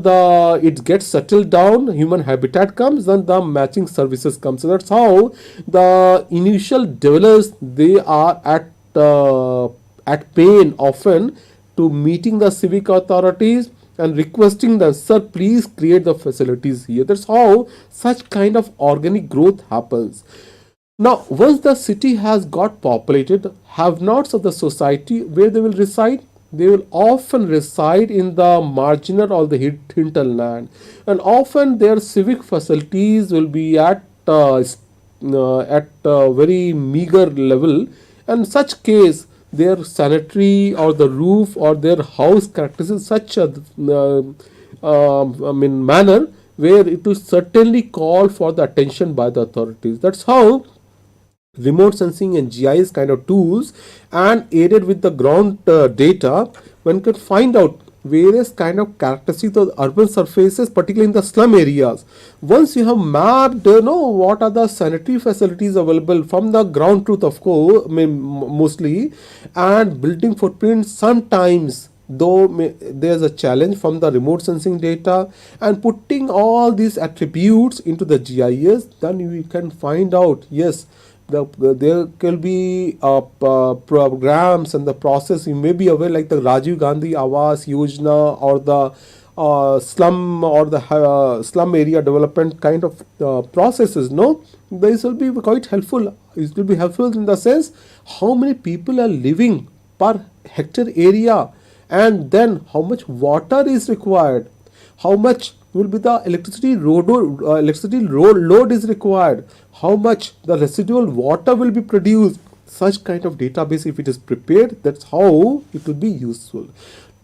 it gets settled down, human habitat comes, then the matching services come. So that's how the initial developers, they are at pain often to meeting the civic authorities and requesting them, sir, please create the facilities here. That's how such kind of organic growth happens. Now, once the city has got populated, have-nots of the society, where they will reside? They will often reside in the marginal or the hinterland, and often their civic facilities will be at a very meager level. And such case, their sanitary or the roof or their house characteristics such a manner where it will certainly call for the attention by the authorities. That's how remote sensing and GIS kind of tools, and aided with the ground data, one can find out various kind of characteristics of urban surfaces, particularly in the slum areas. Once you have mapped, what are the sanitary facilities available from the ground truth, of course, mostly, and building footprints, sometimes though there's a challenge from the remote sensing data, and putting all these attributes into the GIS, then you can find out, yes, there will be programs and the process you may be aware, like the Rajiv Gandhi Awas Yojana or the slum or the slum area development kind of processes. No, this will be quite helpful. It will be helpful in the sense how many people are living per hectare area, and then how much water is required, how much will be the electricity load is required, how much the residual water will be produced. Such kind of database, if it is prepared, that's how it will be useful.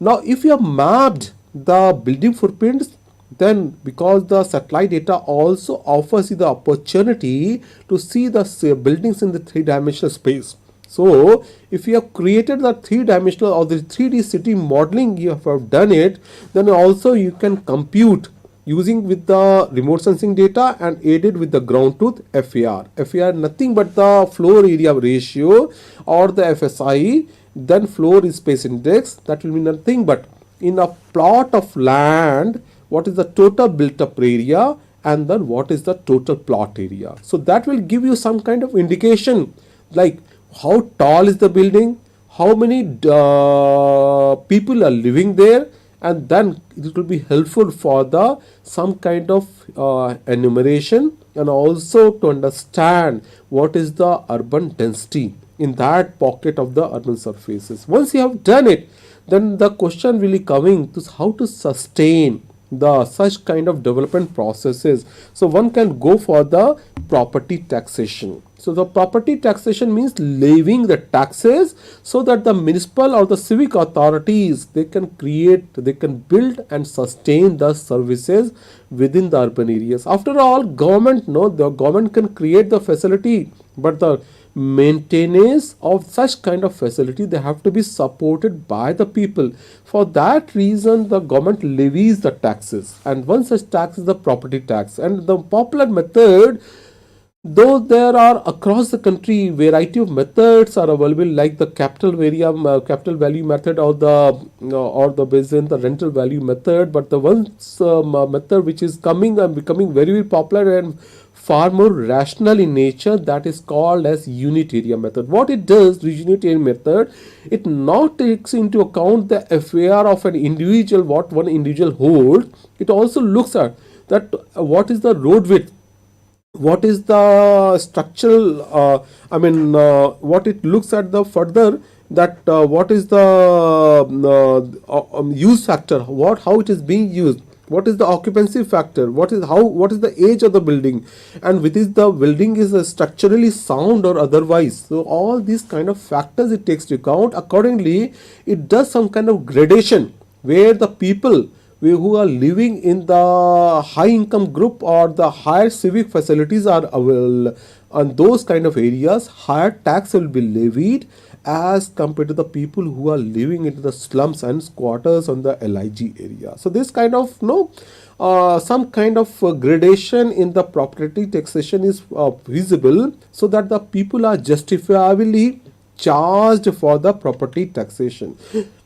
Now, if you have mapped the building footprints, then because the satellite data also offers you the opportunity to see the buildings in the three-dimensional space. So, if you have created the three-dimensional or the 3D city modeling, you have done it, then also you can compute using with the remote sensing data and aided with the ground truth FAR. FAR nothing but the floor area ratio or the FSI, then floor space index. That will be nothing but in a plot of land, what is the total built up area, and then what is the total plot area. So that will give you some kind of indication, like how tall is the building, how many people are living there, and then it will be helpful for the some kind of enumeration, and also to understand what is the urban density in that pocket of the urban surfaces. Once you have done it, then the question really coming to how to sustain the such kind of development processes. So one can go for the property taxation. So the property taxation means levying the taxes so that the municipal or the civic authorities, they can build and sustain the services within the urban areas. After all, the government can create the facility, but the maintenance of such kind of facility, they have to be supported by the people. For that reason, the government levies the taxes, and one such tax is the property tax. And the popular method, though there are across the country variety of methods are available, like the capital value method or the based on the rental value method, but the one method which is coming and becoming very, very popular and far more rational in nature, that is called as unit area method. What it does, the unit area method, it not takes into account the FAR of an individual, what one individual holds. It also looks at that what is the road width, what is the structural, what it looks at the further, that what is the use factor, how it is being used, what is the occupancy factor, what is the age of the building, and whether the building is structurally sound or otherwise. So all these kind of factors it takes into account. Accordingly, it does some kind of gradation where the people who are living in the high income group or the higher civic facilities are available on those kind of areas, higher tax will be levied as compared to the people who are living in the slums and squatters on the LIG area. So this kind of some kind of gradation in the property taxation is visible, so that the people are justifiably charged for the property taxation.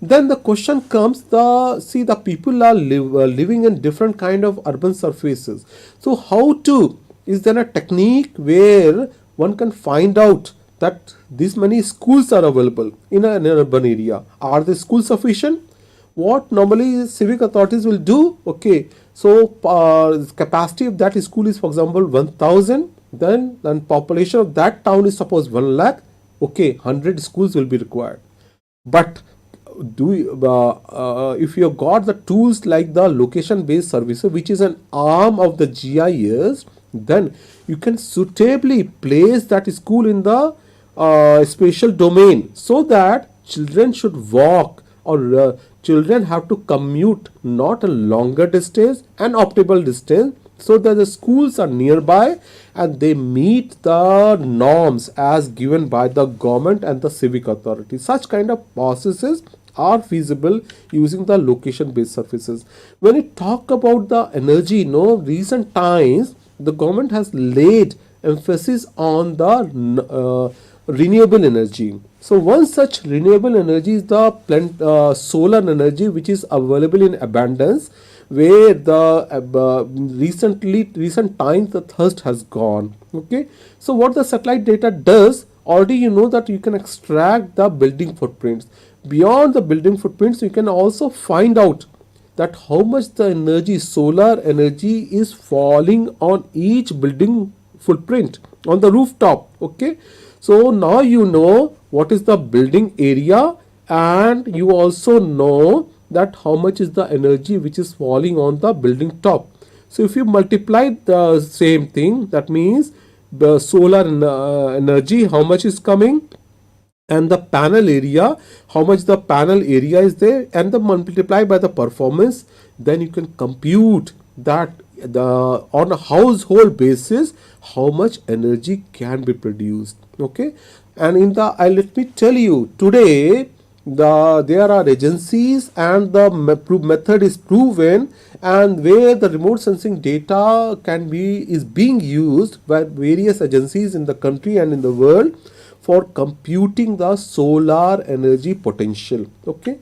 Then the question comes, the people are living in different kind of urban surfaces. So how to, is there a technique where one can find out that this many schools are available in an urban area? Are the schools sufficient? What normally civic authorities will do, okay, so capacity of that school is, for example, 1000, then population of that town is suppose 1 lakh, okay, 100 schools will be required. But if you have got the tools like the location based services, which is an arm of the GIS, then you can suitably place that school in the spatial domain, so that children should walk, or children have to commute not a longer distance, an optimal distance, so that the schools are nearby and they meet the norms as given by the government and the civic authority. Such kind of processes are feasible using the location based services. When we talk about the energy, recent times the government has laid emphasis on the renewable energy. So one such renewable energy is the solar energy, which is available in abundance, where the recent times the thirst has gone. Okay, so what the satellite data does, already you know that you can extract the building footprints. Beyond the building footprints, you can also find out that how much the energy, solar energy, is falling on each building footprint on the rooftop. Okay, so now you know what is the building area, and you also know that how much is the energy which is falling on the building top. So if you multiply the same thing, that means the solar energy, how much is coming, and the panel area, how much the panel area is there, and the multiply by the performance, then you can compute that on a household basis how much energy can be produced. Okay, and in the let me tell you, today there are agencies, and the method is proven, and where the remote sensing data is being used by various agencies in the country and in the world for computing the solar energy potential. Okay,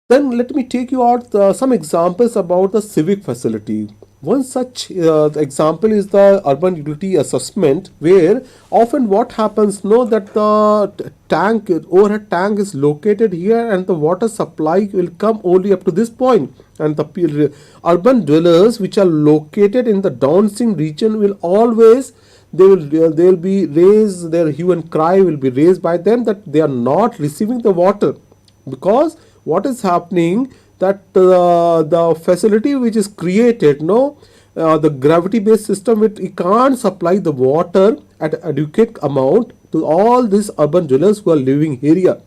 then let me take you out some examples about the civic facility. One such example is the urban utility assessment, where often what happens, that the overhead tank is located here, and the water supply will come only up to this point, and the urban dwellers which are located in the downstream region will always, they will be raised, their hue and cry will be raised by them that they are not receiving the water, because what is happening, that the facility which is created, the gravity based system, it can't supply the water at adequate amount to all these urban dwellers who are living here.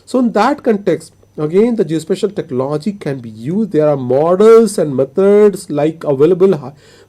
So in that context, again, the geospatial technology can be used. There are models and methods like available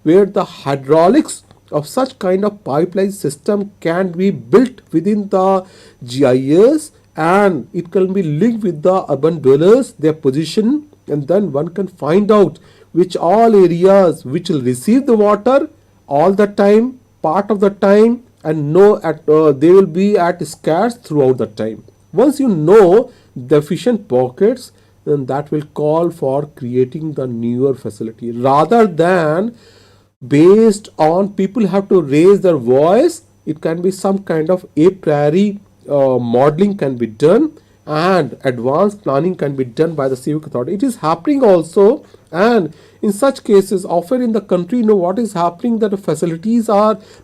where the hydraulics of such kind of pipeline system can be built within the GIS, and it can be linked with the urban dwellers, their position, and then one can find out which all areas which will receive the water all the time, part of the time, and they will be at scarce throughout the time. Once you know deficient pockets, then that will call for creating the newer facility, rather than based on people have to raise their voice. It can be some kind of a priori modeling can be done, and advanced planning can be done by the civic authority. It is happening also, and in such cases often in the country, what is happening, that the facilities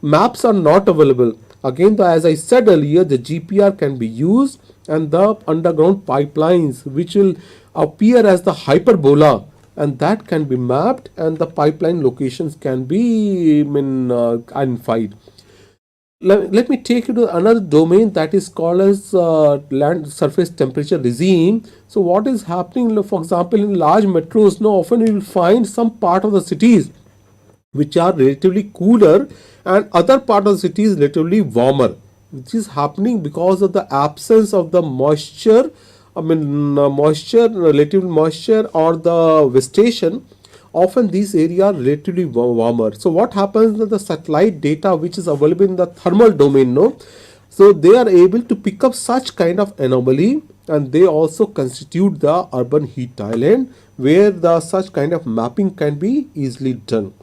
maps are not available. Again, as I said earlier, the GPR can be used, and the underground pipelines which will appear as the hyperbola, and that can be mapped, and the pipeline locations can be identified. Let me take you to another domain that is called as land surface temperature regime. So what is happening, for example, in large metros, often you will find some part of the cities which are relatively cooler, and other part of the city is relatively warmer, which is happening because of the absence of the moisture, relative moisture, or the vegetation. Often these areas are relatively warmer. So what happens, that the satellite data which is available in the thermal domain, So they are able to pick up such kind of anomaly, and they also constitute the urban heat island where the such kind of mapping can be easily done.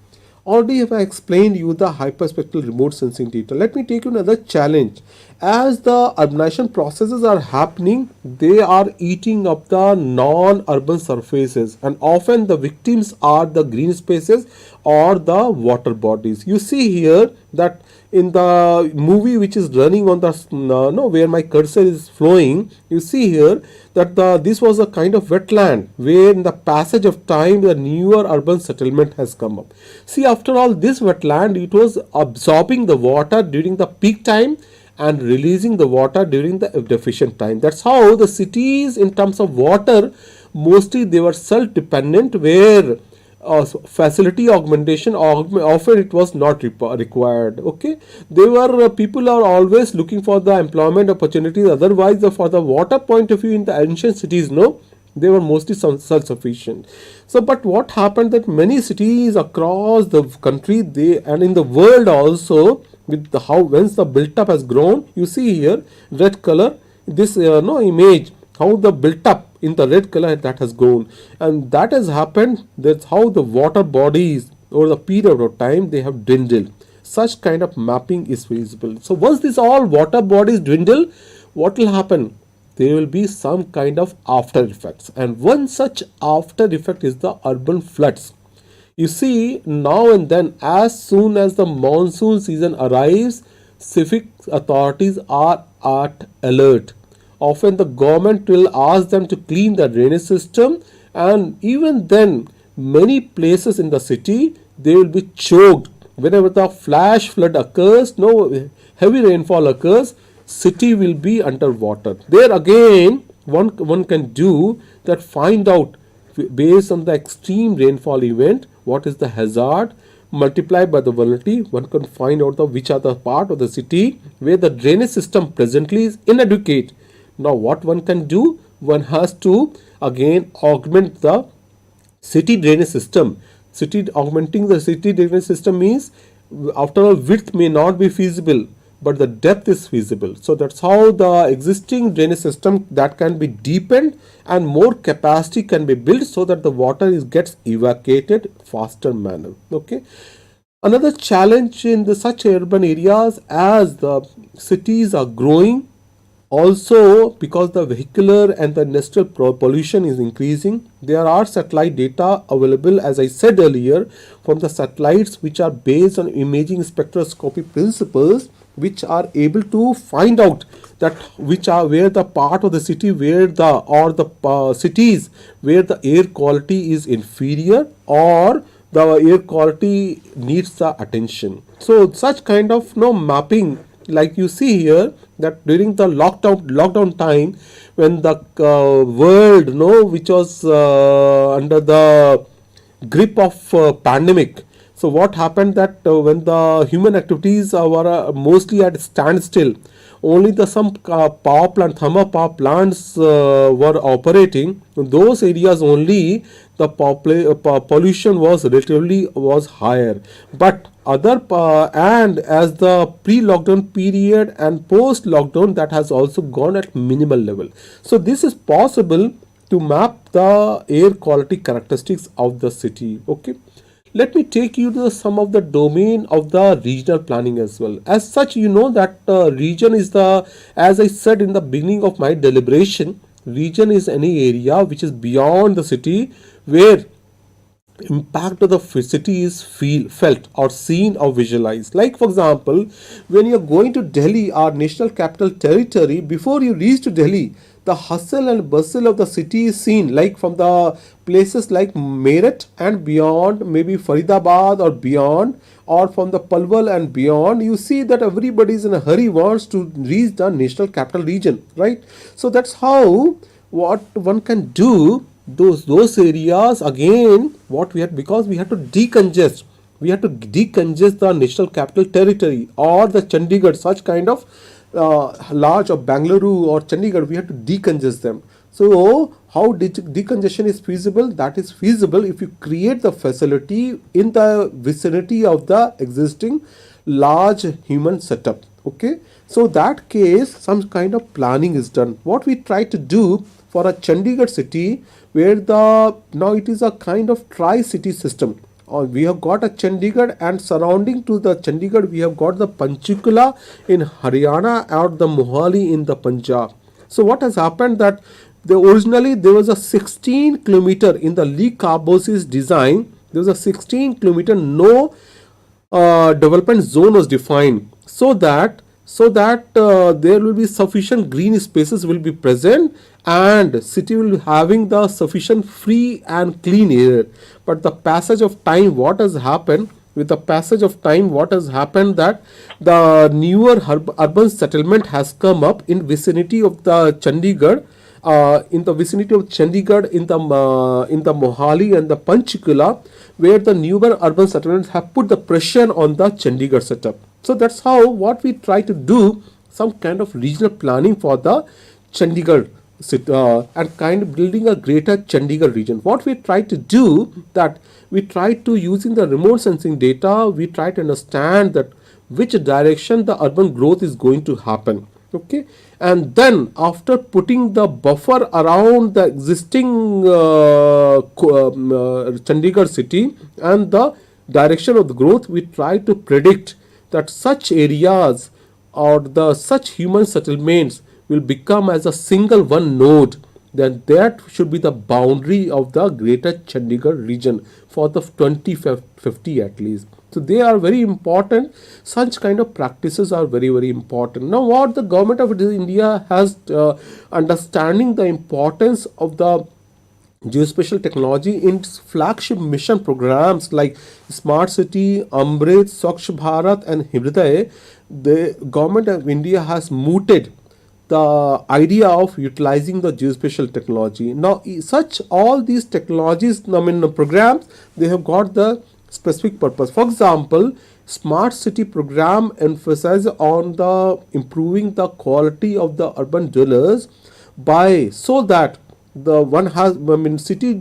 Already have I explained you the hyperspectral remote sensing data. Let me take you another challenge. As the urbanization processes are happening, they are eating up the non-urban surfaces, and often the victims are the green spaces or the water bodies. You see here that in the movie which is running on the no, where my cursor is flowing, you see here that this was a kind of wetland where in the passage of time the newer urban settlement has come up. See, after all, this wetland, it was absorbing the water during the peak time and releasing the water during the deficient time. That's how the cities in terms of water, mostly they were self dependent, where facility augmentation often it was not required. Okay, they were people are always looking for the employment opportunities. Otherwise, for the water point of view in the ancient cities, no, they were mostly self-sufficient. So but what happened that many cities across the country, they and in the world also, with the how once the built up has grown, you see here red color, this no image, how the built up in the red color that has grown, and that has happened. That's how the water bodies over the period of time they have dwindled. Such kind of mapping is feasible. So once this all water bodies dwindle, what will happen? There will be some kind of after effects, and one such after effect is the urban floods. You see, now and then, as soon as the monsoon season arrives, civic authorities are at alert. Often the government will ask them to clean the drainage system, and even then many places in the city they will be choked. Whenever the flash flood occurs, no heavy rainfall occurs, city will be underwater. There again one can do that, find out based on the extreme rainfall event what is the hazard, multiplied by the vulnerability. One can find out which are the part of the city where the drainage system presently is inadequate. Now what one can do, one has to again augment the city drainage system. Augmenting the city drainage system means, after all, width may not be feasible, but the depth is feasible. So that's how the existing drainage system that can be deepened and more capacity can be built so that the water gets evacuated faster manner. Okay. Another challenge in such urban areas, as the cities are growing, also because the vehicular and the industrial pollution is increasing, there are satellite data available, as I said earlier, from the satellites which are based on imaging spectroscopy principles, which are able to find out that which are where the part of the city where the or the cities where the air quality is inferior or the air quality needs the attention. So such kind of mapping, like you see here, that during the lockdown time, when the world which was under the grip of pandemic. So what happened that when the human activities were mostly at standstill, only the some thermal power plants were operating. In those areas only the pollution was relatively higher, but other and as the pre-lockdown period and post-lockdown, that has also gone at minimal level. So this is possible to map the air quality characteristics of the city. Okay. Let me take you to some of the domain of the regional planning as well. As such, you know that region is as I said in the beginning of my deliberation, region is any area which is beyond the city where impact of the city is felt or seen or visualized. Like for example, when you're going to Delhi, our national capital territory, before you reach to Delhi, the hustle and bustle of the city is seen, like from the places like Meerut and beyond, maybe Faridabad or beyond, or from the Palwal and beyond. You see that everybody is in a hurry, wants to reach the national capital region, right? So that's how what one can do. Those areas again, what we had, because we had to decongest. We had to decongest the national capital territory or the Chandigarh, such kind of large of Bangalore or Chandigarh, we have to decongest them. So how decongestion is feasible? That is feasible if you create the facility in the vicinity of the existing large human setup. Okay, so that case some kind of planning is done. What we try to do for a Chandigarh city, where the now it is a kind of tri-city system. We have got a Chandigarh, and surrounding to the Chandigarh we have got the Panchkula in Haryana or the Mohali in the Punjab. So what has happened that originally there was a 16 kilometer in the Lee Carbosis design. There was a 16 kilometer no development zone was defined, so that there will be sufficient green spaces will be present, and city will be having the sufficient free and clean air. But the passage of time, what has happened with the passage of time, what has happened that the newer urban settlement has come up in vicinity of the Chandigarh, in the vicinity of Chandigarh, in the Mohali and the Panchkula, where the newer urban settlements have put the pressure on the Chandigarh setup. So that's how what we try to do, some kind of regional planning for the Chandigarh and kind of building a greater Chandigarh region. What we try to do that we try to using the remote sensing data, we try to understand that which direction the urban growth is going to happen. Okay, and then after putting the buffer around the existing Chandigarh city and the direction of the growth, we try to predict that such areas or the such human settlements will become as a single one node. Then that should be the boundary of the greater Chandigarh region for the 2050 at least. So they are very important. Such kind of practices are very, very important. Now what the government of India has understanding the importance of the geospatial technology in its flagship mission programs like Smart City, Amrit, Swachh Bharat and Hriday, the government of India has mooted the idea of utilizing the geospatial technology. Now such all these technologies, I mean programs, they have got the specific purpose. For example, Smart City program emphasizes on the improving the quality of the urban dwellers by so that the one has, I mean city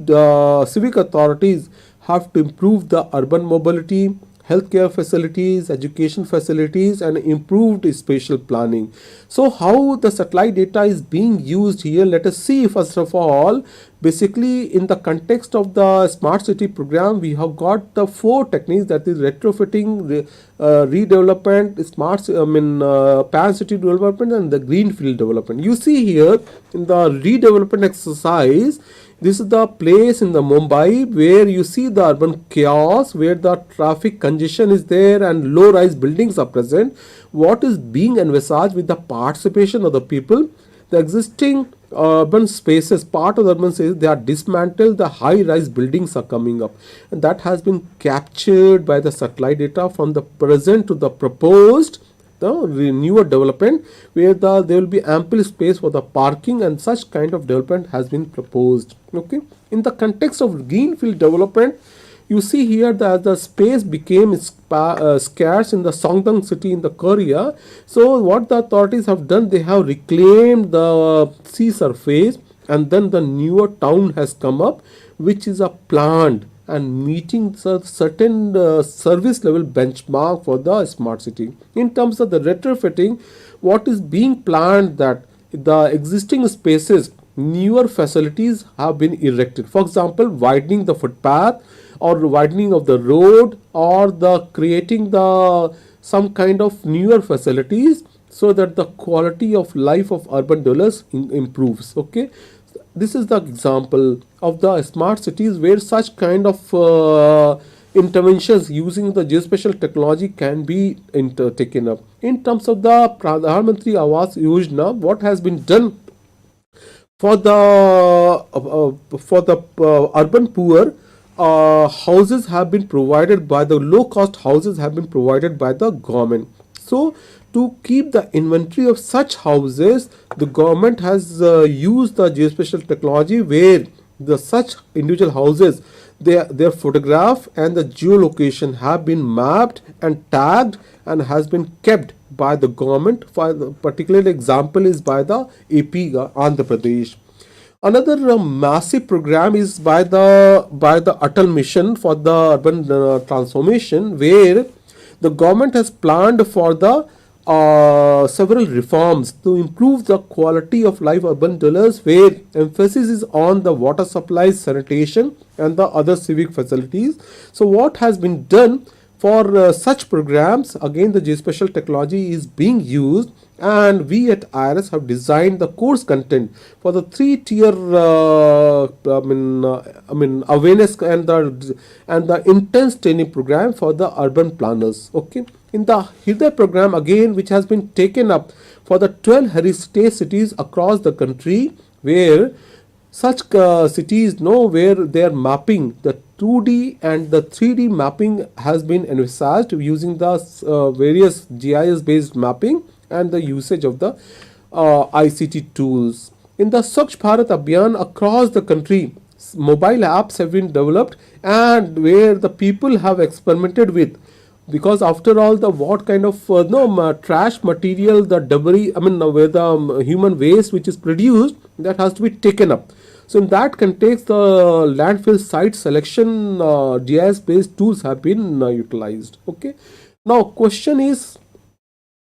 civic authorities have to improve the urban mobility, healthcare facilities, education facilities, and improved spatial planning. So how the satellite data is being used here, let us see. First of all, basically in the context of the smart city program, we have got the four techniques, that is retrofitting, redevelopment, pan city development, and the greenfield development. You see here in the redevelopment exercise, this is the place in the Mumbai where you see the urban chaos, where the traffic congestion is there and low-rise buildings are present. What is being envisaged with the participation of the people? The existing urban spaces, part of the urban spaces, they are dismantled, the high-rise buildings are coming up. And that has been captured by the satellite data from the present to the proposed the newer development, where there will be ample space for the parking, and such kind of development has been proposed. Okay, in the context of greenfield development, you see here that the space became scarce in the Songdang city in the Korea. So what the authorities have done, they have reclaimed the sea surface, and then the newer town has come up, which is a planned and meeting certain service level benchmark for the smart city. In terms of the retrofitting, what is being planned, that the existing spaces, newer facilities have been erected. For example, widening the footpath or widening of the road, or the creating the some kind of newer facilities, so that the quality of life of urban dwellers improves. Okay, this is the example of the smart cities where such kind of interventions using the geospatial technology can be taken up. In terms of the Pradhan Mantri Awas Yojana, what has been done for the urban poor, houses have been provided by the low cost houses have been provided by the government. So to keep the inventory of such houses, the government has used the geospatial technology, where the such individual houses, their photograph and the geolocation have been mapped and tagged and has been kept by the government. For the particular example is by the AP Andhra Pradesh. Another massive program is by the Atal Mission for the urban transformation, where the government has planned for the several reforms to improve the quality of life of urban dwellers, where emphasis is on the water supply, sanitation, and the other civic facilities. So, what has been done for such programs? Again, the geospatial technology is being used, and we at IRS have designed the course content for the three-tier awareness and the intense training program for the urban planners. Okay, in the Hriday program, again, which has been taken up for the 12 heritage cities across the country, where such cities know where they are mapping the 2D and the 3D mapping has been envisaged using the various GIS based mapping and the usage of the ICT tools. In the Swachh Bharat Abhiyan across the country, mobile apps have been developed, and where the people have experimented with, because after all, the what kind of trash material, the debris, where the human waste which is produced, that has to be taken up. So in that context, the landfill site selection GIS based tools have been utilized. Okay, now question is,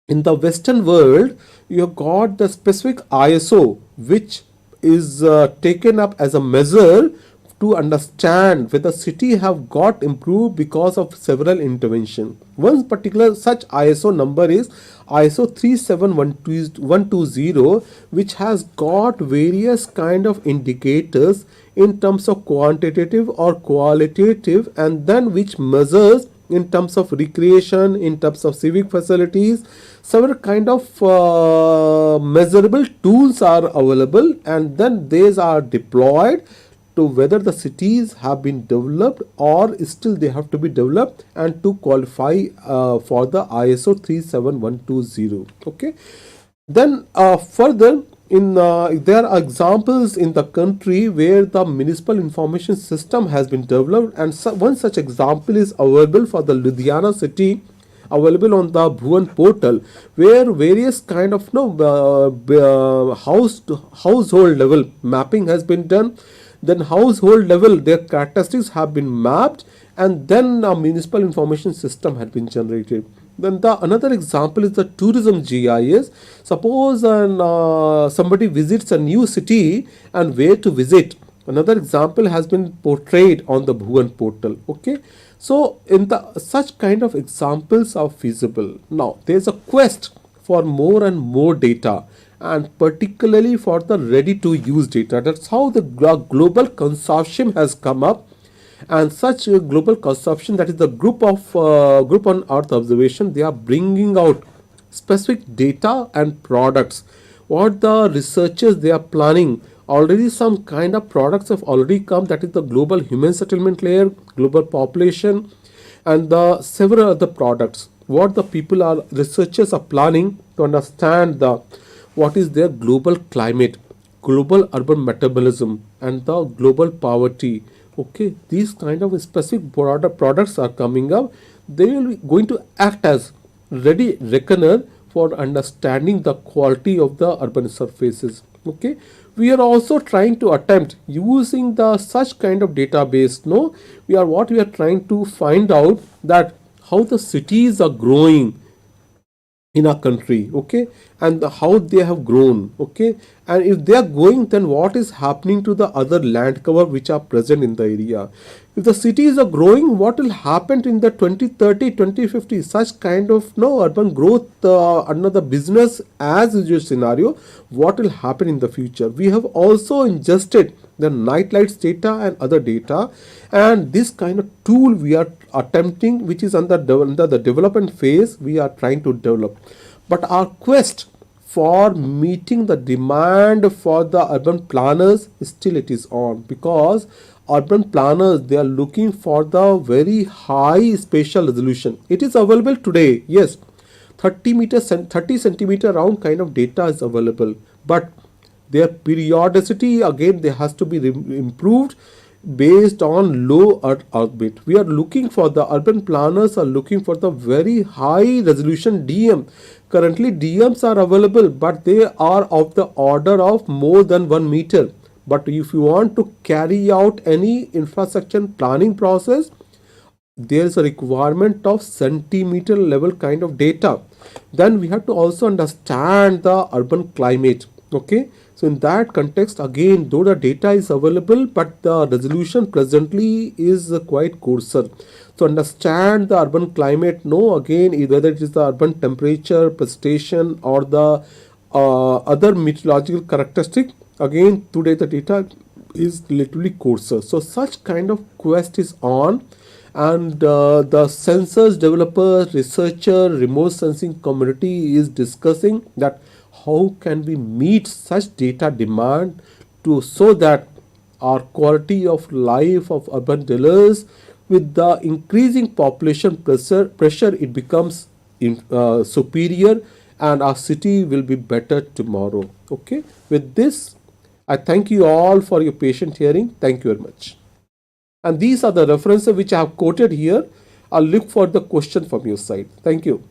in the Western world, you have got the specific ISO, which is taken up as a measure to understand whether city have got improved because of several intervention. One particular such ISO number is ISO 37120, which has got various kind of indicators in terms of quantitative or qualitative, and then which measures in terms of recreation, in terms of civic facilities. Several kind of measurable tools are available, and then these are deployed to whether the cities have been developed or still they have to be developed, and to qualify for the ISO 37120. Okay, then further, in there are examples in the country where the municipal information system has been developed, and one such example is available for the Ludhiana city, available on the Bhuvan portal, where various kind of household level mapping has been done. Then household level, their characteristics have been mapped, and then a municipal information system had been generated. Then another example is the tourism GIS. Suppose somebody visits a new city and where to visit. Another example has been portrayed on the Bhuvan portal. Okay, so in the such kind of examples are feasible. Now there is a quest for more and more data, and particularly for the ready to use data. That's how the global consortium has come up, and such a global consortium, that is the group on earth observation, they are bringing out specific data and products. What the researchers they are planning, already some kind of products have already come, that is the global human settlement layer, global population, and the several other products. What the researchers are planning to understand the what is their global climate, global urban metabolism, and the global poverty. Okay, these kind of specific products are coming up. They will be going to act as ready reckoner for understanding the quality of the urban surfaces. Okay, we are also trying to attempt using the such kind of database. No, we are trying to find out that how the cities are growing in our country. Okay, and how they have grown. Okay, and if they are going, then what is happening to the other land cover which are present in the area. If the cities are growing, what will happen in the 2030 2050, such kind of urban growth under the business as usual scenario, what will happen in the future. We have also ingested the night lights data and other data, and this kind of tool we are attempting, which is under the development phase, we are trying to develop. But our quest for meeting the demand for the urban planners, still it is on, because urban planners, they are looking for the very high spatial resolution. It is available today, yes, 30 centimeter round kind of data is available, but their periodicity, again, they has to be improved based on low earth orbit. We are looking for, the urban planners are looking for the very high resolution DM. Currently DMs are available, but they are of the order of more than 1 meter. But if you want to carry out any infrastructure planning process, there is a requirement of centimeter level kind of data. Then we have to also understand the urban climate. Okay, so in that context, again, though the data is available, but the resolution presently is quite coarser. So understand the urban climate, know again whether it is the urban temperature, precipitation, or the other meteorological characteristic. Again, today the data is literally coarser. So such kind of quest is on, and the sensors developer, researcher, remote sensing community is discussing that how can we meet such data demand to so that our quality of life of urban dwellers with the increasing population pressure it becomes superior, and our city will be better tomorrow. Okay, with this I thank you all for your patient hearing. Thank you very much. And these are the references which I have quoted here. I'll look for the question from your side. Thank you.